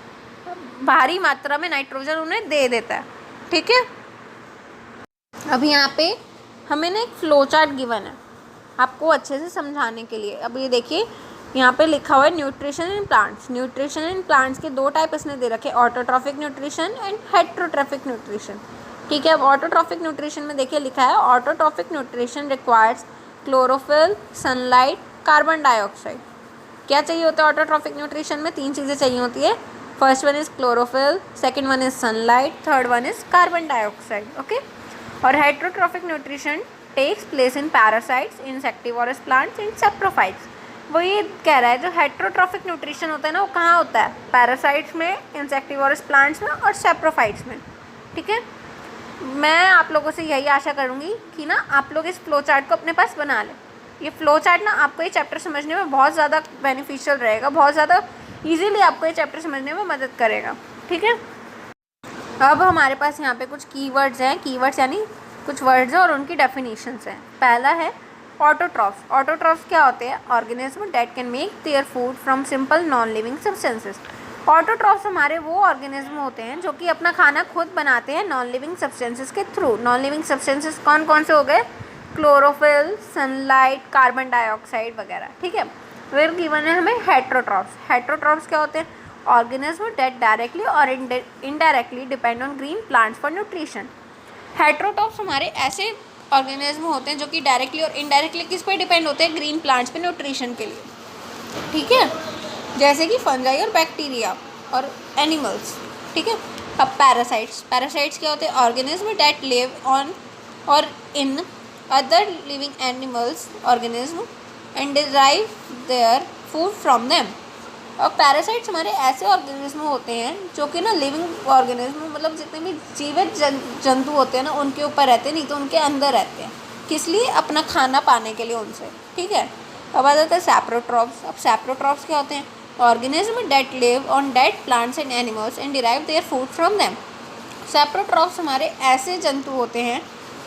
भारी मात्रा में नाइट्रोजन उन्हें दे देता है, ठीक है। अब यहाँ पे हमें ना एक फ्लो चार्ट गिवन है आपको अच्छे से समझाने के लिए। अब ये देखिए, यहाँ पे लिखा हुआ है nutrition in plants. Nutrition in plants के दो टाइप इसने दे रखे, autotrophic nutrition and heterotrophic nutrition, ठीक है। अब ऑटोट्रॉफिक न्यूट्रिशन में देखिए लिखा है, autotrophic nutrition requires chlorophyll, sunlight, carbon dioxide. क्या चाहिए होता है ऑटोट्रॉफिक न्यूट्रिशन में? 3 चीज़ें चाहिए होती है। First one is chlorophyll, second one is sunlight, third one is carbon dioxide, okay. और heterotrophic nutrition takes place in parasites, insectivorous plants and saprophytes. वो ये कह रहा है, जो हेट्रोट्रॉफिक न्यूट्रिशन होता है ना, वो कहाँ होता है? पैरासाइट्स में, इंसेक्टिवोरस प्लांट्स में और सेप्रोफाइट्स में, ठीक है। मैं आप लोगों से यही आशा करूँगी कि ना आप लोग इस फ्लो चार्ट को अपने पास बना लें। ये फ्लो चार्ट ना आपको ये चैप्टर समझने में बहुत ज़्यादा बेनिफिशियल रहेगा, बहुत ज़्यादा ईजीली आपको ये चैप्टर समझने में मदद करेगा, ठीक है। अब हमारे पास यहाँ पे कुछ कीवर्ड्स हैं। कीवर्ड्स यानी कुछ वर्ड्स हैं और उनकी डेफिनेशंस हैं। पहला है ऑटोट्रॉफ्स। ऑटोट्रॉफ्स क्या होते हैं? Organism that can make their food from simple non living substances. Autotrophs हमारे वो ऑर्गेनिज्म होते हैं जो कि अपना खाना खुद बनाते हैं नॉन लिविंग सब्सटेंसेस के थ्रू। नॉन लिविंग सब्सटेंसेस कौन कौन से हो गए? क्लोरोफिल, सनलाइट, कार्बन डाइऑक्साइड वगैरह, ठीक है। फिर गिवन है हमें हेट्रोट्रॉफ्स। हेट्रोट्रॉफ्स क्या होते हैं? ऑर्गेनिज्म दैट डायरेक्टली और indirectly depend on green plants for nutrition. Heterotrophs हमारे ऐसे ऑर्गेनिज्म होते हैं जो कि डायरेक्टली और इनडायरेक्टली किस पे डिपेंड होते हैं? ग्रीन प्लांट्स पे न्यूट्रिशन के लिए, ठीक है, जैसे कि फंजाई और बैक्टीरिया और एनिमल्स, ठीक है। अब पैरासाइट्स। पैरासाइट्स क्या होते हैं? ऑर्गेनिज्म दैट लिव ऑन और in other living animals organism and derive their food from them. और पैरासाइट्स हमारे ऐसे ऑर्गेनिज्म होते हैं जो कि ना लिविंग ऑर्गेनिज्म, मतलब जितने भी जीवित जंतु होते हैं ना उनके ऊपर रहते हैं, नहीं तो उनके अंदर रहते हैं। किस लिए? अपना खाना पाने के लिए उनसे, ठीक है। अब आ जाता है सैप्रोट्रॉप्स। अब सैप्रोट्रॉप्स क्या होते हैं? Organism that live on dead plants and animals and derive their food from them. Saprotrophs हमारे ऐसे जंतु होते हैं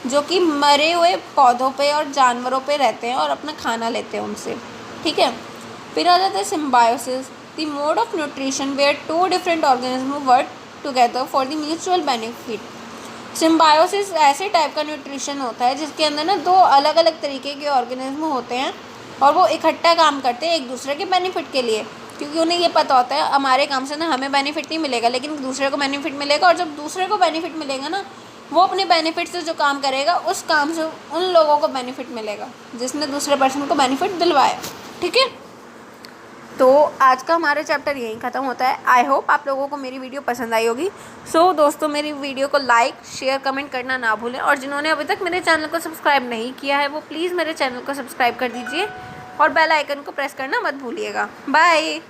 जो कि मरे हुए पौधों पे और जानवरों पे रहते हैं और अपना खाना लेते हैं उनसे, ठीक है। फिर आ जाता है symbiosis, the mode of nutrition where two different organism work together for the mutual benefit. Symbiosis ऐसे टाइप का न्यूट्रिशन होता है जिसके अंदर ना दो अलग अलग तरीके के ऑर्गेनिज्म होते हैं और वो इकट्ठा काम करते हैं एक दूसरे के बेनिफिट के लिए, क्योंकि उन्हें ये पता होता है हमारे काम से ना हमें बेनिफिट नहीं मिलेगा लेकिन दूसरे को बेनिफिट मिलेगा, और जब दूसरे को बेनिफिट मिलेगा ना वो अपने बेनिफिट से जो काम करेगा उस काम से उन लोगों को बेनिफिट मिलेगा जिसने दूसरे पर्सन को बेनिफिट दिलवाया, ठीक है। तो आज का हमारा चैप्टर यहीं ख़त्म होता है। आई होप आप लोगों को मेरी वीडियो पसंद आई होगी। सो दोस्तों, मेरी वीडियो को लाइक शेयर कमेंट करना ना भूलें, और जिन्होंने अभी तक मेरे चैनल को सब्सक्राइब नहीं किया है वो प्लीज़ मेरे चैनल को सब्सक्राइब कर दीजिए और बेल आइकन को प्रेस करना मत भूलिएगा। बाय।